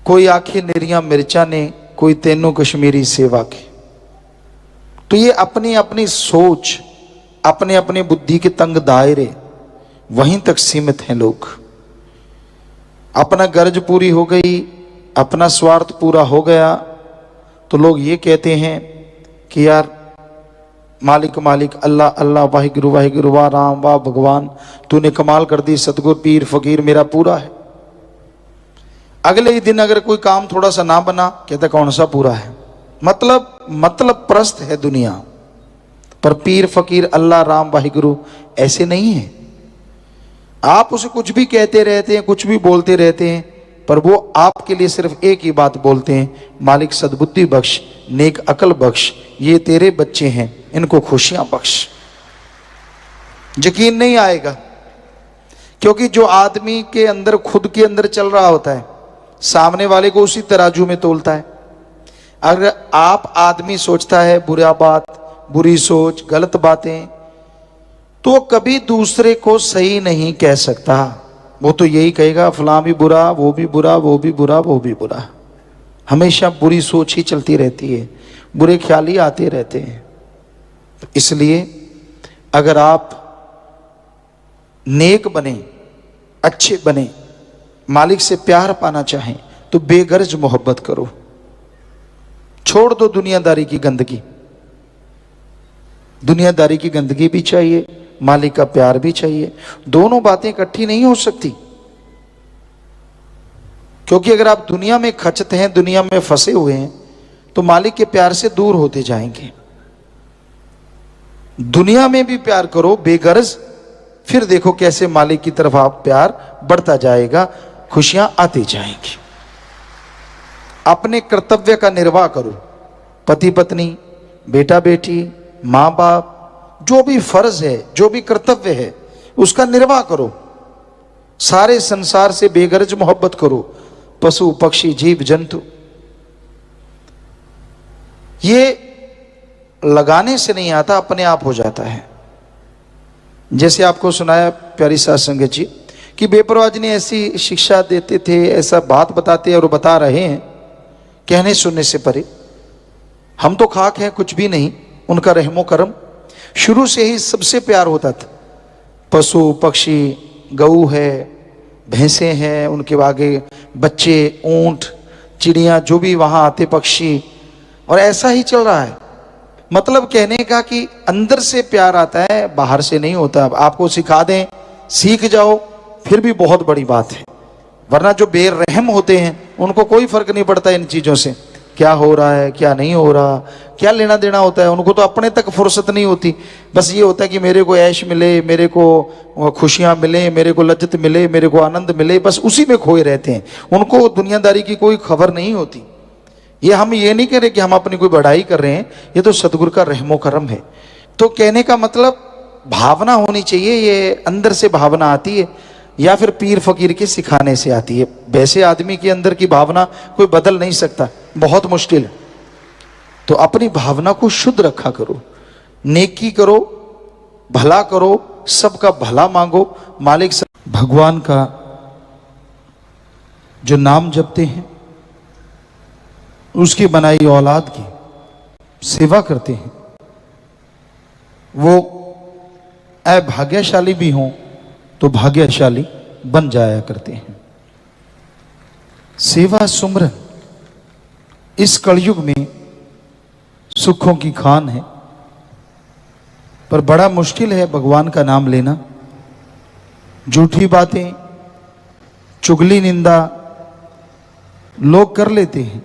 कोई आखे निरिया मिर्चा ने, कोई तेनों कश्मीरी सेवा के। तो ये अपनी अपनी सोच, अपने अपने बुद्धि के तंग दायरे, वहीं तक सीमित हैं लोग। अपना गर्ज पूरी हो गई, अपना स्वार्थ पूरा हो गया, तो लोग ये कहते हैं कि यार मालिक मालिक अल्लाह अल्लाह, वाहिगुरु वाहिगुरु, वाह राम वाह भगवान, तूने कमाल कर दी, सतगुरु पीर फकीर मेरा पूरा है। अगले ही दिन अगर कोई काम थोड़ा सा ना बना, कहता कौन सा पूरा है। मतलब प्रस्त है दुनिया, पर पीर फकीर अल्लाह राम वाहिगुरु ऐसे नहीं है। आप उसे कुछ भी कहते रहते हैं, कुछ भी बोलते रहते हैं, पर वो आपके लिए सिर्फ एक ही बात बोलते हैं, मालिक सद्बुद्धि बख्श, नेक अकल बख्श, ये तेरे बच्चे हैं, इनको खुशियां बख्श। यकीन नहीं आएगा, क्योंकि जो आदमी के अंदर खुद के अंदर चल रहा होता है, सामने वाले को उसी तराजू में तोलता है। अगर आप आदमी सोचता है बुरा बात, बुरी सोच, गलत बातें, तो कभी दूसरे को सही नहीं कह सकता। वो तो यही कहेगा फलां भी बुरा, वो भी बुरा, वो भी बुरा, वो भी बुरा। हमेशा बुरी सोच ही चलती रहती है, बुरे ख्याल ही आते रहते हैं। तो इसलिए अगर आप नेक बने, अच्छे बने, मालिक से प्यार पाना चाहें, तो बेगर्ज मोहब्बत करो। छोड़ दो दुनियादारी की गंदगी। दुनियादारी की गंदगी भी चाहिए, मालिक का प्यार भी चाहिए। दोनों बातें इकट्ठी नहीं हो सकती, क्योंकि अगर आप दुनिया में खचते हैं, दुनिया में फंसे हुए हैं, तो मालिक के प्यार से दूर होते जाएंगे। दुनिया में भी प्यार करो बेगर्ज, फिर देखो कैसे मालिक की तरफ आप प्यार बढ़ता जाएगा, खुशियां आती जाएंगी। अपने कर्तव्य का निर्वाह करो। पति पत्नी, बेटा बेटी, मां बाप, जो भी फर्ज है, जो भी कर्तव्य है, उसका निर्वाह करो। सारे संसार से बेगर्ज मोहब्बत करो। पशु पक्षी जीव जंतु, ये लगाने से नहीं आता, अपने आप हो जाता है। जैसे आपको सुनाया प्यारी साध संगत जी कि बेपरवाह जी ने ऐसी शिक्षा देते थे, ऐसा बात बताते और बता रहे हैं, कहने सुनने से परे। हम तो खाक हैं, कुछ भी नहीं, उनका रहमो करम। शुरू से ही सबसे प्यार होता था। पशु पक्षी, गऊ है, भैंसे हैं, उनके आगे बच्चे, ऊंट, चिड़िया, जो भी वहां आते पक्षी, और ऐसा ही चल रहा है। मतलब कहने का कि अंदर से प्यार आता है, बाहर से नहीं होता। आपको सिखा दें, सीख जाओ, फिर भी बहुत बड़ी बात है। वरना जो बेरहम होते हैं, उनको कोई फर्क नहीं पड़ता इन चीजों से, क्या हो रहा है क्या नहीं हो रहा, क्या लेना देना होता है। उनको तो अपने तक फुर्सत नहीं होती, बस ये होता है कि मेरे को ऐश मिले, मेरे को खुशियां मिले, मेरे को लज्जत मिले, मेरे को आनंद मिले, बस उसी में खोए रहते हैं। उनको दुनियादारी की कोई खबर नहीं होती। ये हम ये नहीं कह रहे कि हम अपनी कोई बढ़ाई कर रहे हैं, ये तो सतगुरु का रहमो करम है। तो कहने का मतलब भावना होनी चाहिए, ये अंदर से भावना आती है या फिर पीर फकीर के सिखाने से आती है। वैसे आदमी के अंदर की भावना कोई बदल नहीं सकता, बहुत मुश्किल है। तो अपनी भावना को शुद्ध रखा करो, नेकी करो, भला करो, सबका भला मांगो। मालिक सब भगवान का जो नाम जपते हैं, उसकी बनाई औलाद की सेवा करते हैं, वो अभाग्यशाली भी हों तो भाग्यशाली बन जाया करते हैं। सेवा सुमरन इस कलयुग में सुखों की खान है, पर बड़ा मुश्किल है भगवान का नाम लेना। झूठी बातें, चुगली निंदा लोग कर लेते हैं,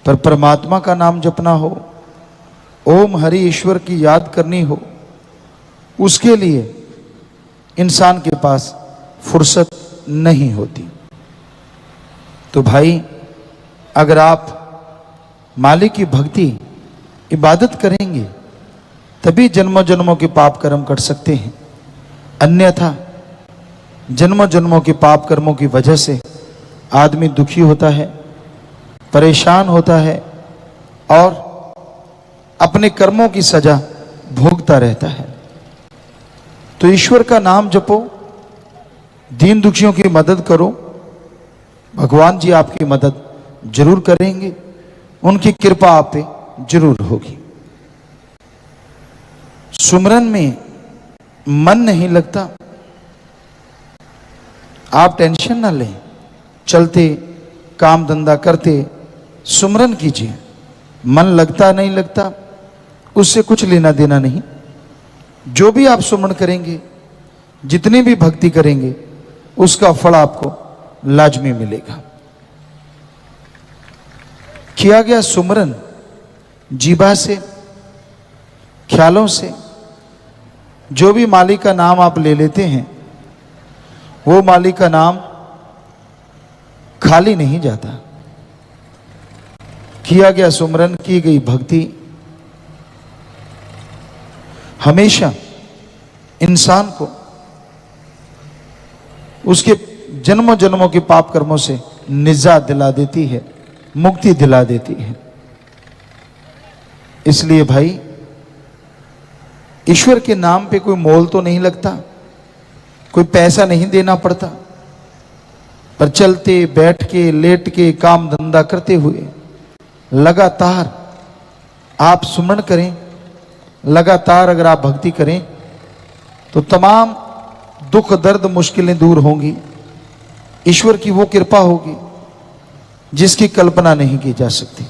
पर परमात्मा का नाम जपना हो, ओम हरि ईश्वर की याद करनी हो, उसके लिए इंसान के पास फुर्सत नहीं होती। तो भाई, अगर आप मालिक की भक्ति इबादत करेंगे, तभी जन्मों जन्मों के पाप कर्म कर सकते हैं। अन्यथा जन्मों जन्मों के पाप कर्मों की वजह से आदमी दुखी होता है, परेशान होता है, और अपने कर्मों की सजा भोगता रहता है। तो ईश्वर का नाम जपो, दीन दुखियों की मदद करो, भगवान जी आपकी मदद जरूर करेंगे, उनकी कृपा आप पे जरूर होगी। सुमरन में मन नहीं लगता, आप टेंशन ना लें, चलते काम धंधा करते सुमरन कीजिए। मन लगता नहीं लगता उससे कुछ लेना देना नहीं। जो भी आप सुमरन करेंगे, जितनी भी भक्ति करेंगे, उसका फल आपको लाजमी मिलेगा। किया गया सुमरन जीभा से, ख्यालों से, जो भी मालिक का नाम आप ले लेते हैं, वो मालिक का नाम खाली नहीं जाता। किया गया सुमरन, की गई भक्ति हमेशा इंसान को उसके जन्मों जन्मों के पाप कर्मों से निजात दिला देती है, मुक्ति दिला देती है। इसलिए भाई, ईश्वर के नाम पे कोई मोल तो नहीं लगता, कोई पैसा नहीं देना पड़ता, पर चलते बैठ के लेट के काम धंधा करते हुए लगातार आप सुमरण करें, लगातार अगर आप भक्ति करें तो तमाम दुख दर्द मुश्किलें दूर होंगी। ईश्वर की वो कृपा होगी जिसकी कल्पना नहीं की जा सकती।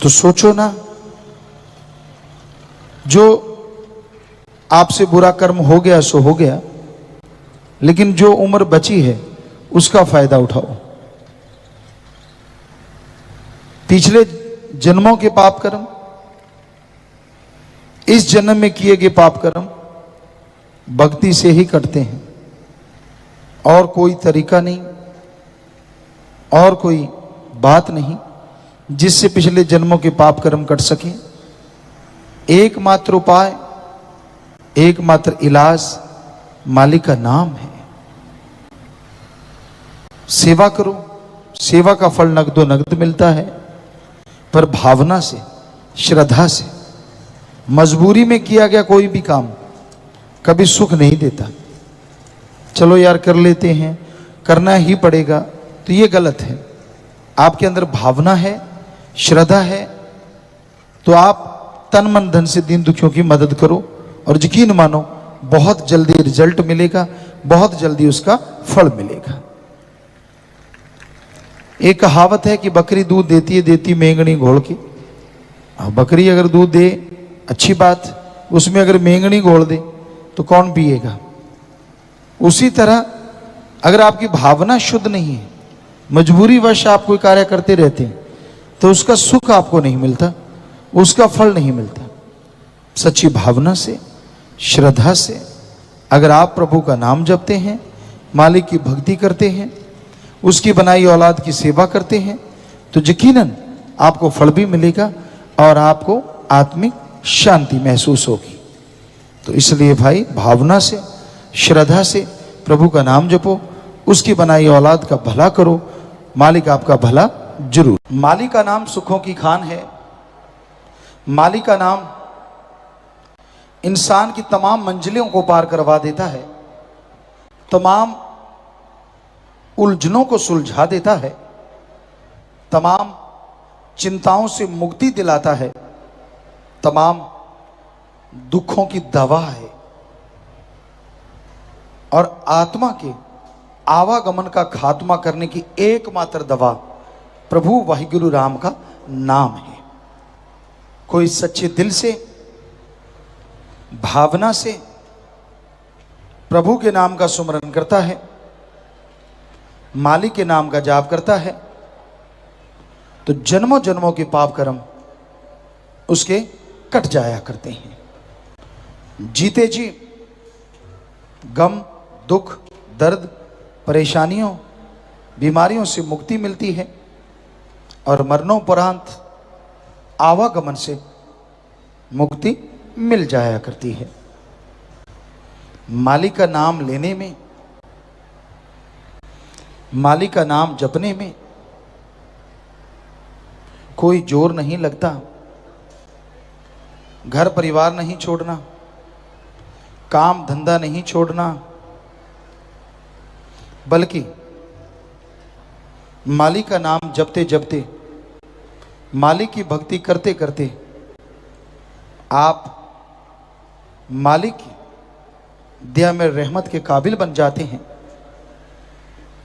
तो सोचो ना, जो आपसे बुरा कर्म हो गया सो हो गया, लेकिन जो उम्र बची है उसका फायदा उठाओ। पिछले जन्मों के पाप कर्म, इस जन्म में किए गए पाप कर्म भक्ति से ही कटते हैं, और कोई तरीका नहीं, और कोई बात नहीं जिससे पिछले जन्मों के पाप कर्म कट सके। एकमात्र उपाय, एकमात्र इलाज मालिक का नाम है। सेवा करो, सेवा का फल नगदो नगद मिलता है, पर भावना से, श्रद्धा से। मजबूरी में किया गया कोई भी काम कभी सुख नहीं देता। चलो यार कर लेते हैं, करना ही पड़ेगा, तो ये गलत है। आपके अंदर भावना है, श्रद्धा है, तो आप तन मन धन से दीन दुखियों की मदद करो, और यकीन मानो बहुत जल्दी रिजल्ट मिलेगा, बहुत जल्दी उसका फल मिलेगा। एक कहावत है कि बकरी दूध देती है, देती मेंगनी घोल के। बकरी अगर दूध दे अच्छी बात, उसमें अगर मेंगनी घोल दे तो कौन पिएगा। उसी तरह अगर आपकी भावना शुद्ध नहीं है, मजबूरी वश आप कोई कार्य करते रहते हैं, तो उसका सुख आपको नहीं मिलता, उसका फल नहीं मिलता। सच्ची भावना से, श्रद्धा से अगर आप प्रभु का नाम जपते हैं, मालिक की भक्ति करते हैं, उसकी बनाई औलाद की सेवा करते हैं, तो यकीनन आपको फल भी मिलेगा और आपको आत्मिक शांति महसूस होगी। तो इसलिए भाई, भावना से, श्रद्धा से प्रभु का नाम जपो, उसकी बनाई औलाद का भला करो, मालिक आपका भला जरूर। मालिक का नाम सुखों की खान है। मालिक का नाम इंसान की तमाम मंजिलों को पार करवा देता है, तमाम उलझनों को सुलझा देता है, तमाम चिंताओं से मुक्ति दिलाता है, तमाम दुखों की दवा है, और आत्मा के आवागमन का खात्मा करने की एकमात्र दवा प्रभु वाहिगुरु राम का नाम है। कोई सच्चे दिल से, भावना से प्रभु के नाम का सुमरन करता है, मालिक के नाम का जाप करता है, तो जन्मों जन्मों के पाप कर्म उसके कट जाया करते हैं। जीते जी गम, दुख, दर्द, परेशानियों, बीमारियों से मुक्ति मिलती है, और मरणोपरांत आवागमन से मुक्ति मिल जाया करती है। मालिक का नाम लेने में, मालिक का नाम जपने में कोई जोर नहीं लगता, घर परिवार नहीं छोड़ना, काम धंधा नहीं छोड़ना, बल्कि मालिक का नाम जपते जपते, मालिक की भक्ति करते करते आप मालिक की दया में रहमत के काबिल बन जाते हैं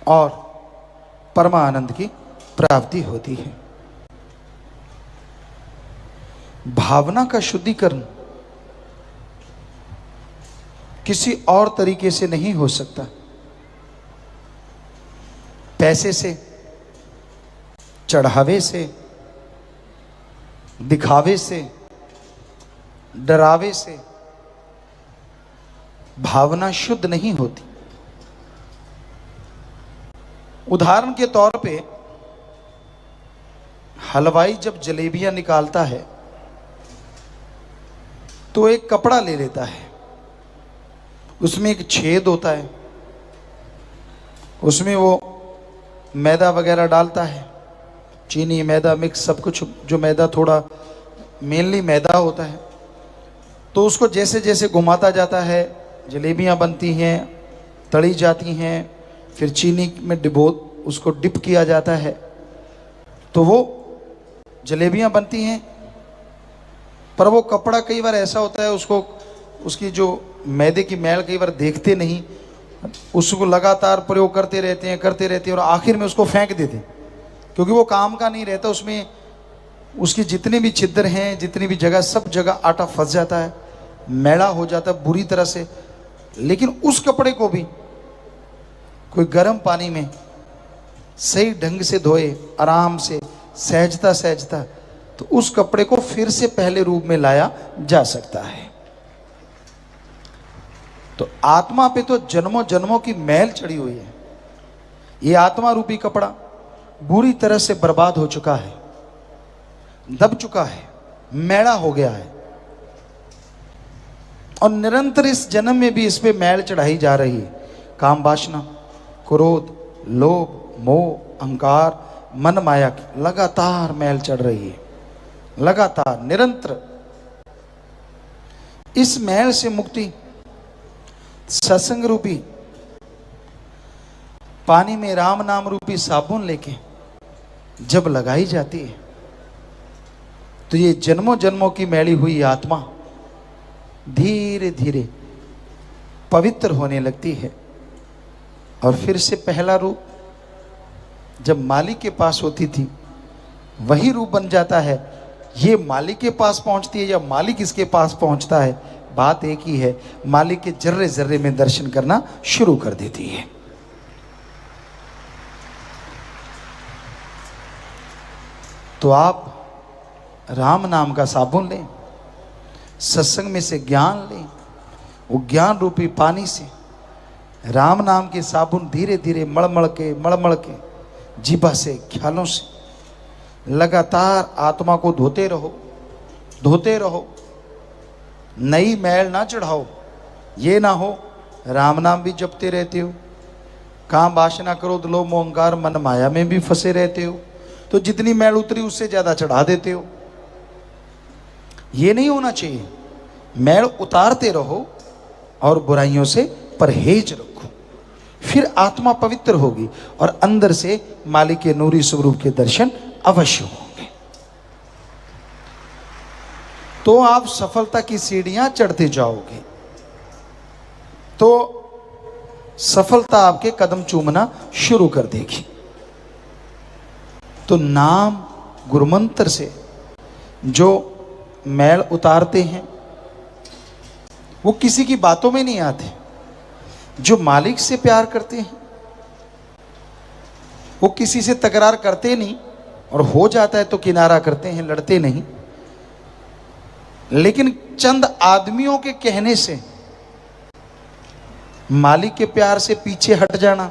और परमानंद की प्राप्ति होती है। भावना का शुद्धिकरण किसी और तरीके से नहीं हो सकता। पैसे से, चढ़ावे से, दिखावे से, डरावे से भावना शुद्ध नहीं होती। उदाहरण के तौर पे हलवाई जब जलेबियां निकालता है तो एक कपड़ा ले लेता है, उसमें एक छेद होता है, उसमें वो मैदा वगैरह डालता है, चीनी मैदा मिक्स सब कुछ, जो मैदा थोड़ा मेनली मैदा होता है। तो उसको जैसे जैसे घुमाता जाता है, जलेबियां बनती हैं, तली जाती हैं, फिर चीनी में उसको डिप किया जाता है, तो वो जलेबियां बनती हैं। पर वो कपड़ा कई बार ऐसा होता है, उसको उसकी जो मैदे की मैल कई बार देखते नहीं, उसको लगातार प्रयोग करते रहते हैं और आखिर में उसको फेंक देते हैं, क्योंकि वो काम का नहीं रहता। उसमें उसकी जितने भी छिद्र हैं, जितनी भी जगह, सब जगह आटा फंस जाता है, मैला हो जाता है बुरी तरह से। लेकिन उस कपड़े को भी कोई गर्म पानी में सही ढंग से धोए, आराम से, सहजता सहजता, तो उस कपड़े को फिर से पहले रूप में लाया जा सकता है। तो आत्मा पे तो जन्मों जन्मों की मैल चढ़ी हुई है। ये आत्मा रूपी कपड़ा बुरी तरह से बर्बाद हो चुका है, दब चुका है, मैला हो गया है, और निरंतर इस जन्म में भी इस पे मैल चढ़ाई जा रही है। काम वासना, क्रोध, लोभ, मोह, अहंकार, मन माया की लगातार मैल चढ़ रही है, लगातार निरंतर। इस मैल से मुक्ति सत्संग रूपी पानी में राम नाम रूपी साबुन लेके जब लगाई जाती है, तो ये जन्मों जन्मों की मैली हुई आत्मा धीरे धीरे पवित्र होने लगती है, और फिर से पहला रूप जब मालिक के पास होती थी वही रूप बन जाता है। ये मालिक के पास पहुंचती है या मालिक इसके पास पहुंचता है, बात एक ही है, मालिक के जर्रे जर्रे में दर्शन करना शुरू कर देती है। तो आप राम नाम का साबुन लें, सत्संग में से ज्ञान लें, वो ज्ञान रूपी पानी से राम नाम के साबुन धीरे धीरे मड़मड़ के जीभा से, ख्यालों से लगातार आत्मा को धोते रहो। नई मैल ना चढ़ाओ। ये ना हो राम नाम भी जपते रहते हो, काम वासना, क्रोध, लोभ, मोह, अहंकार, मन माया में भी फंसे रहते हो, तो जितनी मैल उतरी उससे ज्यादा चढ़ा देते हो। ये नहीं होना चाहिए। मैल उतारते रहो और बुराइयों से परहेज रखो, फिर आत्मा पवित्र होगी और अंदर से मालिक के नूरी स्वरूप के दर्शन अवश्य होंगे। तो आप सफलता की सीढ़ियां चढ़ते जाओगे, तो सफलता आपके कदम चूमना शुरू कर देगी। तो नाम गुरुमंत्र से जो मैल उतारते हैं वो किसी की बातों में नहीं आते। जो मालिक से प्यार करते हैं वो किसी से तकरार करते नहीं, और हो जाता है तो किनारा करते हैं, लड़ते नहीं। लेकिन चंद आदमियों के कहने से मालिक के प्यार से पीछे हट जाना,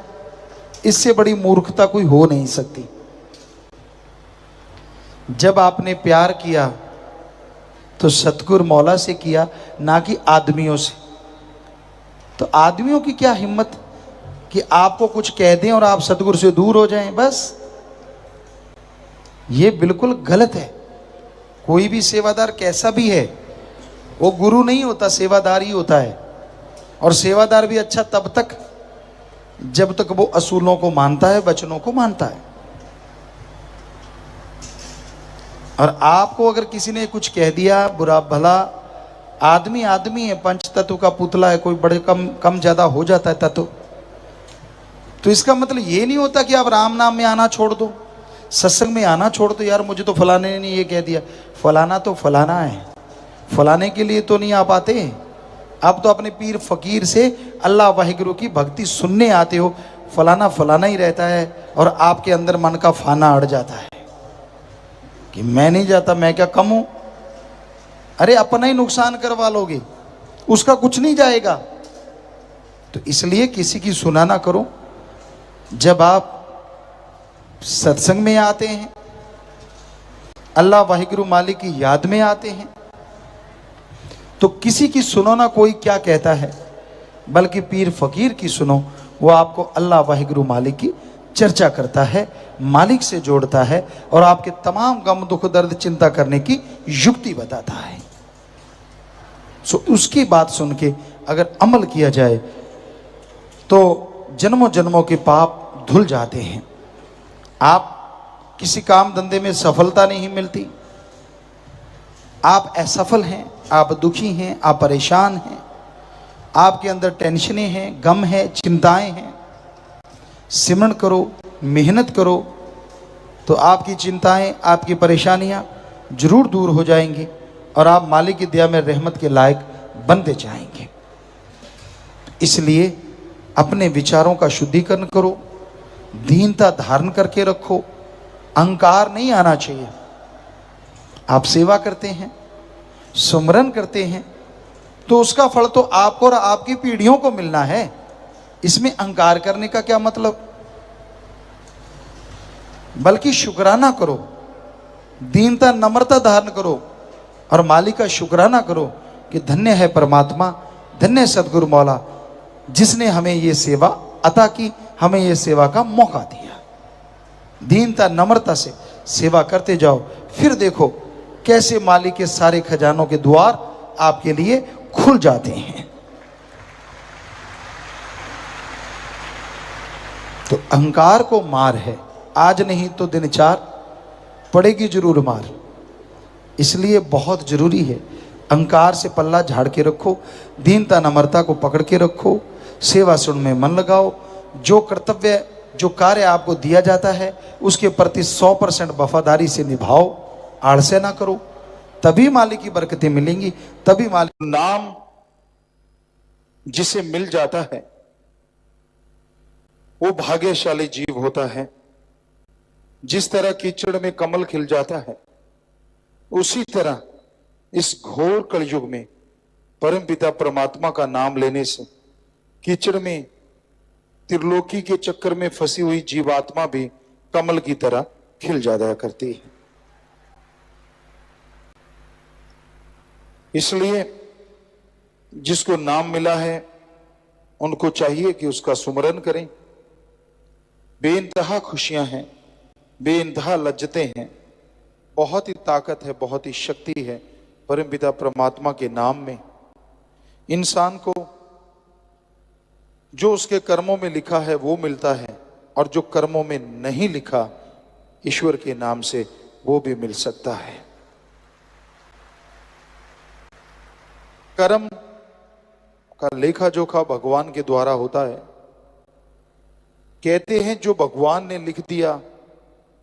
इससे बड़ी मूर्खता कोई हो नहीं सकती। जब आपने प्यार किया तो सतगुरु मौला से किया, ना कि आदमियों से। तो आदमियों की क्या हिम्मत कि आपको कुछ कह दें और आप सतगुरु से दूर हो जाएं। बस ये बिल्कुल गलत है। कोई भी सेवादार कैसा भी है, वो गुरु नहीं होता, सेवादार ही होता है। और सेवादार भी अच्छा तब तक जब तक वो असूलों को मानता है, वचनों को मानता है। और आपको अगर किसी ने कुछ कह दिया बुरा भला, आदमी आदमी है, पंच तत्व का पुतला है, कोई बड़े कम ज्यादा हो जाता है तत्व। तो इसका मतलब ये नहीं होता कि आप राम नाम में आना छोड़ दो, सत्संग में आना छोड़ दो। यार मुझे तो फलाने ने ये कह दिया, फलाना तो फलाना है, फलाने के लिए तो नहीं आ पाते। आप तो अपने पीर फकीर से अल्लाह वाहिगुरु की भक्ति सुनने आते हो। फलाना फलाना ही रहता है और आपके अंदर मन का फाना अड़ जाता है कि मैं नहीं जाता, मैं क्या कम हूं। अरे अपना ही नुकसान करवा लोगे, उसका कुछ नहीं जाएगा। तो इसलिए किसी की सुना ना करो। जब आप सत्संग में आते हैं, अल्लाह वाहिगुरु मालिक की याद में आते हैं, तो किसी की सुनो ना कोई क्या कहता है, बल्कि पीर फकीर की सुनो। वो आपको अल्लाह वाहिगुरु मालिक की चर्चा करता है, मालिक से जोड़ता है और आपके तमाम गम दुख दर्द चिंता करने की युक्ति बताता है। सो उसकी बात सुन के अगर अमल किया जाए तो जन्मों जन्मों के पाप धुल जाते हैं। आप किसी काम धंधे में सफलता नहीं मिलती, आप असफल हैं, आप दुखी हैं, आप परेशान हैं, आपके अंदर टेंशनें हैं, गम है, चिंताएं हैं, सिमरन करो, मेहनत करो, तो आपकी चिंताएं, आपकी परेशानियां जरूर दूर हो जाएंगी और आप मालिक की दया में रहमत के लायक बनते जाएंगे। इसलिए अपने विचारों का शुद्धिकरण करो, दीनता धारण करके रखो, अहंकार नहीं आना चाहिए। आप सेवा करते हैं, सुमरन करते हैं, तो उसका फल तो आपको और आपकी पीढ़ियों को मिलना है। इसमें अहंकार करने का क्या मतलब? बल्कि शुक्राना करो, दीनता नम्रता धारण करो और मालिक का शुक्राना करो कि धन्य है परमात्मा, धन्य सदगुरु मौला, जिसने हमें ये सेवा अता की, हमें ये सेवा का मौका दिया। दीनता नम्रता से सेवा करते जाओ, फिर देखो कैसे मालिक के सारे खजानों के द्वार आपके लिए खुल जाते हैं। तो अहंकार को मार है, आज नहीं तो दिन चार पड़ेगी जरूर मार। इसलिए बहुत जरूरी है अहंकार से पल्ला झाड़ के रखो, दीनता नम्रता को पकड़ के रखो, सेवा सुन में मन लगाओ। जो कर्तव्य, जो कार्य आपको दिया जाता है उसके प्रति 100% वफादारी से निभाओ, आलस्य ना करो, तभी मालिक की बरकतें मिलेंगी। तभी मालिक नाम जिसे मिल जाता है वो भाग्यशाली जीव होता है। जिस तरह कीचड़ में कमल खिल जाता है, उसी तरह इस घोर कलयुग में परमपिता परमात्मा का नाम लेने से कीचड़ में त्रिलोकी के चक्कर में फंसी हुई जीवात्मा भी कमल की तरह खिल जाया करती है। इसलिए जिसको नाम मिला है उनको चाहिए कि उसका सुमरन करें। बेइंतहा खुशियां हैं, बेइंतहा लज्जतें हैं, बहुत ही ताकत है, बहुत ही शक्ति है परमपिता परमात्मा के नाम में। इंसान को जो उसके कर्मों में लिखा है वो मिलता है, और जो कर्मों में नहीं लिखा ईश्वर के नाम से वो भी मिल सकता है। कर्म का लेखा जोखा भगवान के द्वारा होता है। कहते हैं जो भगवान ने लिख दिया,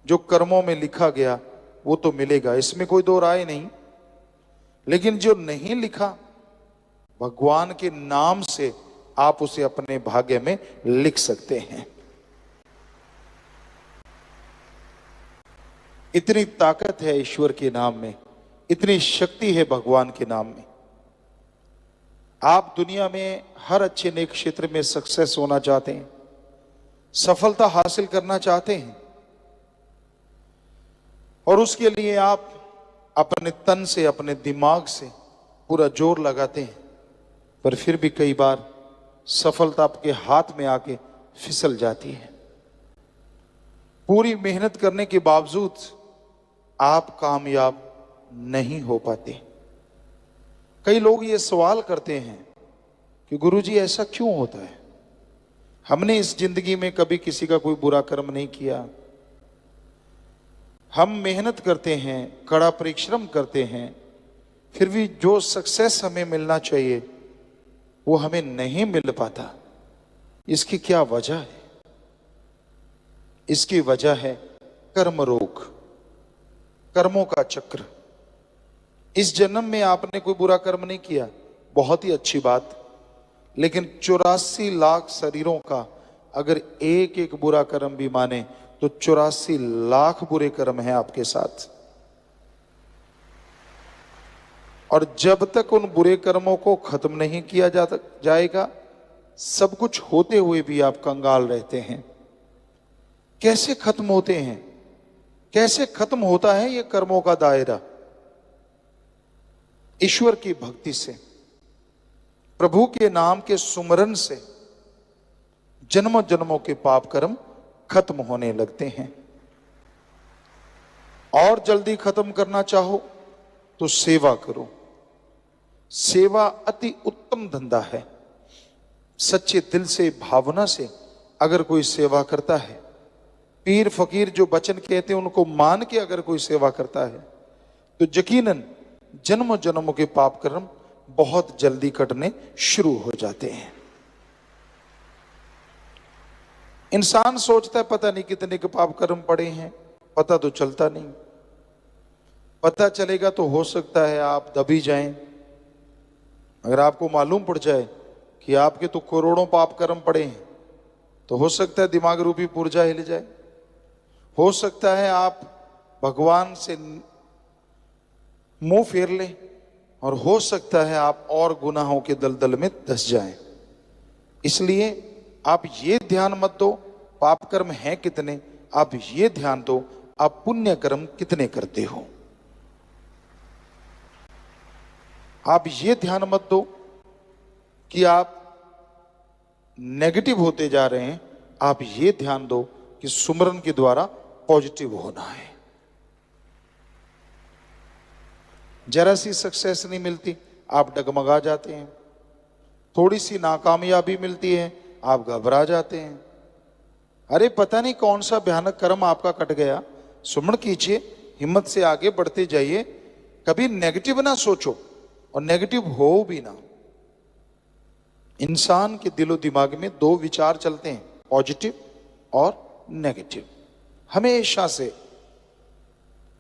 जो कर्मों में लिखा गया वो तो मिलेगा, इसमें कोई दो राय नहीं। लेकिन जो नहीं लिखा, भगवान के नाम से आप उसे अपने भाग्य में लिख सकते हैं। इतनी ताकत है ईश्वर के नाम में, इतनी शक्ति है भगवान के नाम में। आप दुनिया में हर अच्छे नेक क्षेत्र में सक्सेस होना चाहते हैं, सफलता हासिल करना चाहते हैं, और उसके लिए आप अपने तन से, अपने दिमाग से पूरा जोर लगाते हैं, पर फिर भी कई बार सफलता आपके हाथ में आके फिसल जाती है। पूरी मेहनत करने के बावजूद आप कामयाब नहीं हो पाते। कई लोग ये सवाल करते हैं कि गुरुजी ऐसा क्यों होता है? हमने इस जिंदगी में कभी किसी का कोई बुरा कर्म नहीं किया, हम मेहनत करते हैं, कड़ा परिश्रम करते हैं, फिर भी जो सक्सेस हमें मिलना चाहिए वो हमें नहीं मिल पाता। इसकी क्या वजह है? इसकी वजह है कर्म रोग, कर्मों का चक्र। इस जन्म में आपने कोई बुरा कर्म नहीं किया, बहुत ही अच्छी बात, लेकिन 84 लाख शरीरों का अगर एक एक बुरा कर्म भी माने तो 84 लाख बुरे कर्म हैं आपके साथ। और जब तक उन बुरे कर्मों को खत्म नहीं किया जाएगा, सब कुछ होते हुए भी आप कंगाल रहते हैं। कैसे खत्म होते हैं? कैसे खत्म होता है ये कर्मों का दायरा? ईश्वर की भक्ति से, प्रभु के नाम के सुमरन से जन्मों जन्मों के पाप कर्म खत्म होने लगते हैं। और जल्दी खत्म करना चाहो तो सेवा करो। सेवा अति उत्तम धंधा है। सच्चे दिल से, भावना से अगर कोई सेवा करता है, पीर फकीर जो वचन कहते हैं उनको मान के अगर कोई सेवा करता है, तो यकीनन जन्मों जन्मों के पाप कर्म बहुत जल्दी कटने शुरू हो जाते हैं। इंसान सोचता है पता नहीं कितने के पाप कर्म पड़े हैं, पता तो चलता नहीं। पता चलेगा तो हो सकता है आप दबी जाएं। अगर आपको मालूम पड़ जाए कि आपके तो करोड़ों पाप कर्म पड़े हैं, तो हो सकता है दिमाग रूपी पुर्जा हिल जाए। हो सकता है आप भगवान से मुंह फेर लें, और हो सकता है आप और गुनाहों के दलदल में धंस जाएं। इसलिए आप ये ध्यान मत दो पाप कर्म हैं कितने, आप ये ध्यान दो आप पुण्य कर्म कितने करते हो। आप ये ध्यान मत दो कि आप नेगेटिव होते जा रहे हैं, आप ये ध्यान दो कि सुमरन के द्वारा पॉजिटिव होना है। जरा सी सक्सेस नहीं मिलती, आप डगमगा जाते हैं। थोड़ी सी नाकामयाबी मिलती है, आप घबरा जाते हैं। अरे पता नहीं कौन सा भयानक कर्म आपका कट गया। सुमरण कीजिए, हिम्मत से आगे बढ़ते जाइए। कभी नेगेटिव ना सोचो और नेगेटिव हो भी ना। इंसान के दिलो दिमाग में दो विचार चलते हैं, पॉजिटिव और नेगेटिव। हमेशा से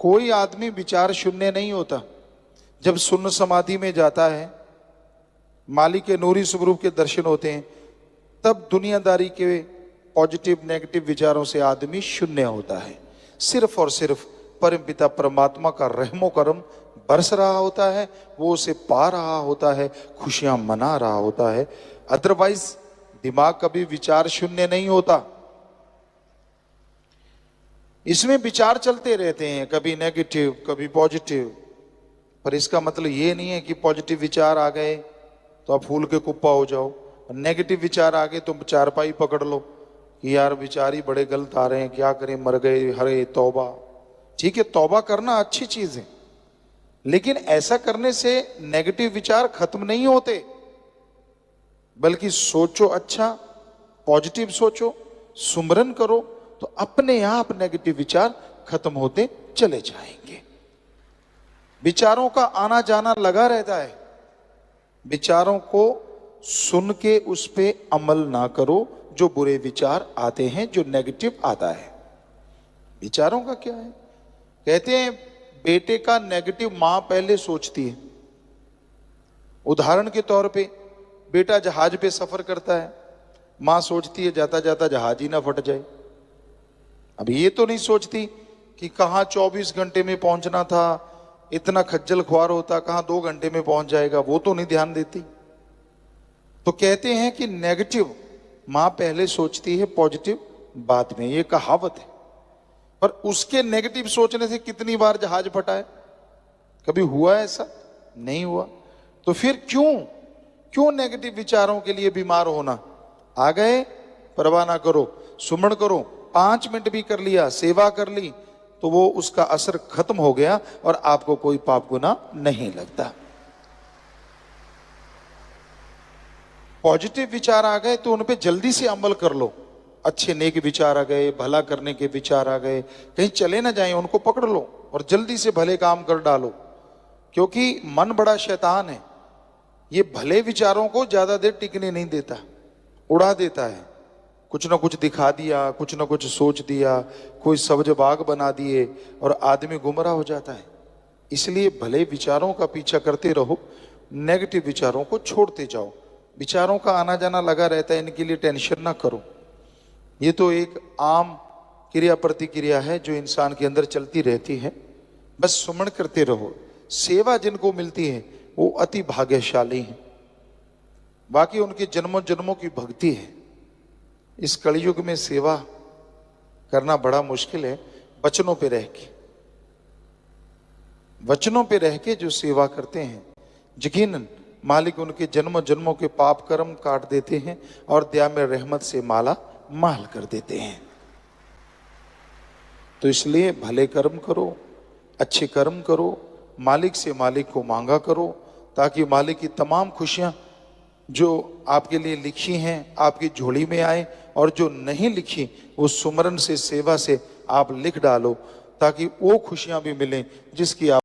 कोई आदमी विचार शून्य नहीं होता। जब शून्य समाधि में जाता है, मालिक के नूरी स्वरूप के दर्शन होते हैं, तब दुनियादारी के पॉजिटिव नेगेटिव विचारों से आदमी शून्य होता है। सिर्फ और सिर्फ परमपिता परमात्मा का रहमो करम बरस रहा होता है, वो उसे पा रहा होता है, खुशियां मना रहा होता है। अदरवाइज दिमाग कभी विचार शून्य नहीं होता। इसमें विचार चलते रहते हैं, कभी नेगेटिव कभी पॉजिटिव। पर इसका मतलब ये नहीं है कि पॉजिटिव विचार आ गए तो आप फूल के कुप्पा हो जाओ, नेगेटिव विचार आ गए तो चारपाई पकड़ लो कि यार विचार ही बड़े गलत आ रहे हैं, क्या करें, मर गए, हरे तौबा। ठीक है, तौबा करना अच्छी चीज है, लेकिन ऐसा करने से नेगेटिव विचार खत्म नहीं होते। बल्कि सोचो अच्छा, पॉजिटिव सोचो, सुमरन करो, तो अपने आप नेगेटिव विचार खत्म होते चले जाएंगे। विचारों का आना जाना लगा रहता है। विचारों को सुन के उस पे अमल ना करो जो बुरे विचार आते हैं, जो नेगेटिव आता है। विचारों का क्या है? कहते हैं बेटे का नेगेटिव मां पहले सोचती है। उदाहरण के तौर पे बेटा जहाज पे सफर करता है, मां सोचती है जाता जाता जहाज ही ना फट जाए। अब ये तो नहीं सोचती कि कहां 24 घंटे में पहुंचना था, इतना खज्जल ख्वार होता कहां 2 घंटे में पहुंच जाएगा, वो तो नहीं ध्यान देती। तो कहते हैं कि नेगेटिव मां पहले सोचती है, पॉजिटिव बाद में। ये कहावत है। पर उसके नेगेटिव सोचने से कितनी बार जहाज फटा है? कभी हुआ ऐसा? नहीं हुआ। तो फिर क्यों नेगेटिव विचारों के लिए बीमार होना? आ गए, परवाह ना करो, सुमरण करो, 5 मिनट भी कर लिया, सेवा कर ली, तो वो उसका असर खत्म हो गया और आपको कोई पाप गुनाह नहीं लगता। पॉजिटिव विचार आ गए तो उन पे जल्दी से अमल कर लो। अच्छे नेक विचार आ गए, भला करने के विचार आ गए, कहीं चले ना जाएं, उनको पकड़ लो और जल्दी से भले काम कर डालो, क्योंकि मन बड़ा शैतान है। ये भले विचारों को ज्यादा देर टिकने नहीं देता, उड़ा देता है। कुछ ना कुछ दिखा दिया, कुछ ना कुछ सोच दिया, कोई सब्ज बाग बना दिए और आदमी गुमराह हो जाता है। इसलिए भले विचारों का पीछा करते रहो, नेगेटिव विचारों को छोड़ते जाओ। विचारों का आना जाना लगा रहता है, इनके लिए टेंशन ना करो। ये तो एक आम क्रिया प्रतिक्रिया है जो इंसान के अंदर चलती रहती है। बस सुमन करते रहो। सेवा जिनको मिलती है वो अति भाग्यशाली है, बाकी उनकी जन्मों जन्मों की भक्ति है। इस कलयुग में सेवा करना बड़ा मुश्किल है। वचनों पे रह के जो सेवा करते हैं, यकीनन मालिक उनके जन्मों जन्मों के पाप कर्म काट देते हैं और दया में रहमत से माला माल कर देते हैं। तो इसलिए भले कर्म करो, अच्छे कर्म करो, मालिक से मालिक को मांगा करो, ताकि मालिक की तमाम खुशियां जो आपके लिए लिखी हैं आपकी झोली में आए, और जो नहीं लिखी वो सुमरन से, सेवा से आप लिख डालो, ताकि वो खुशियां भी मिलें जिसकी आप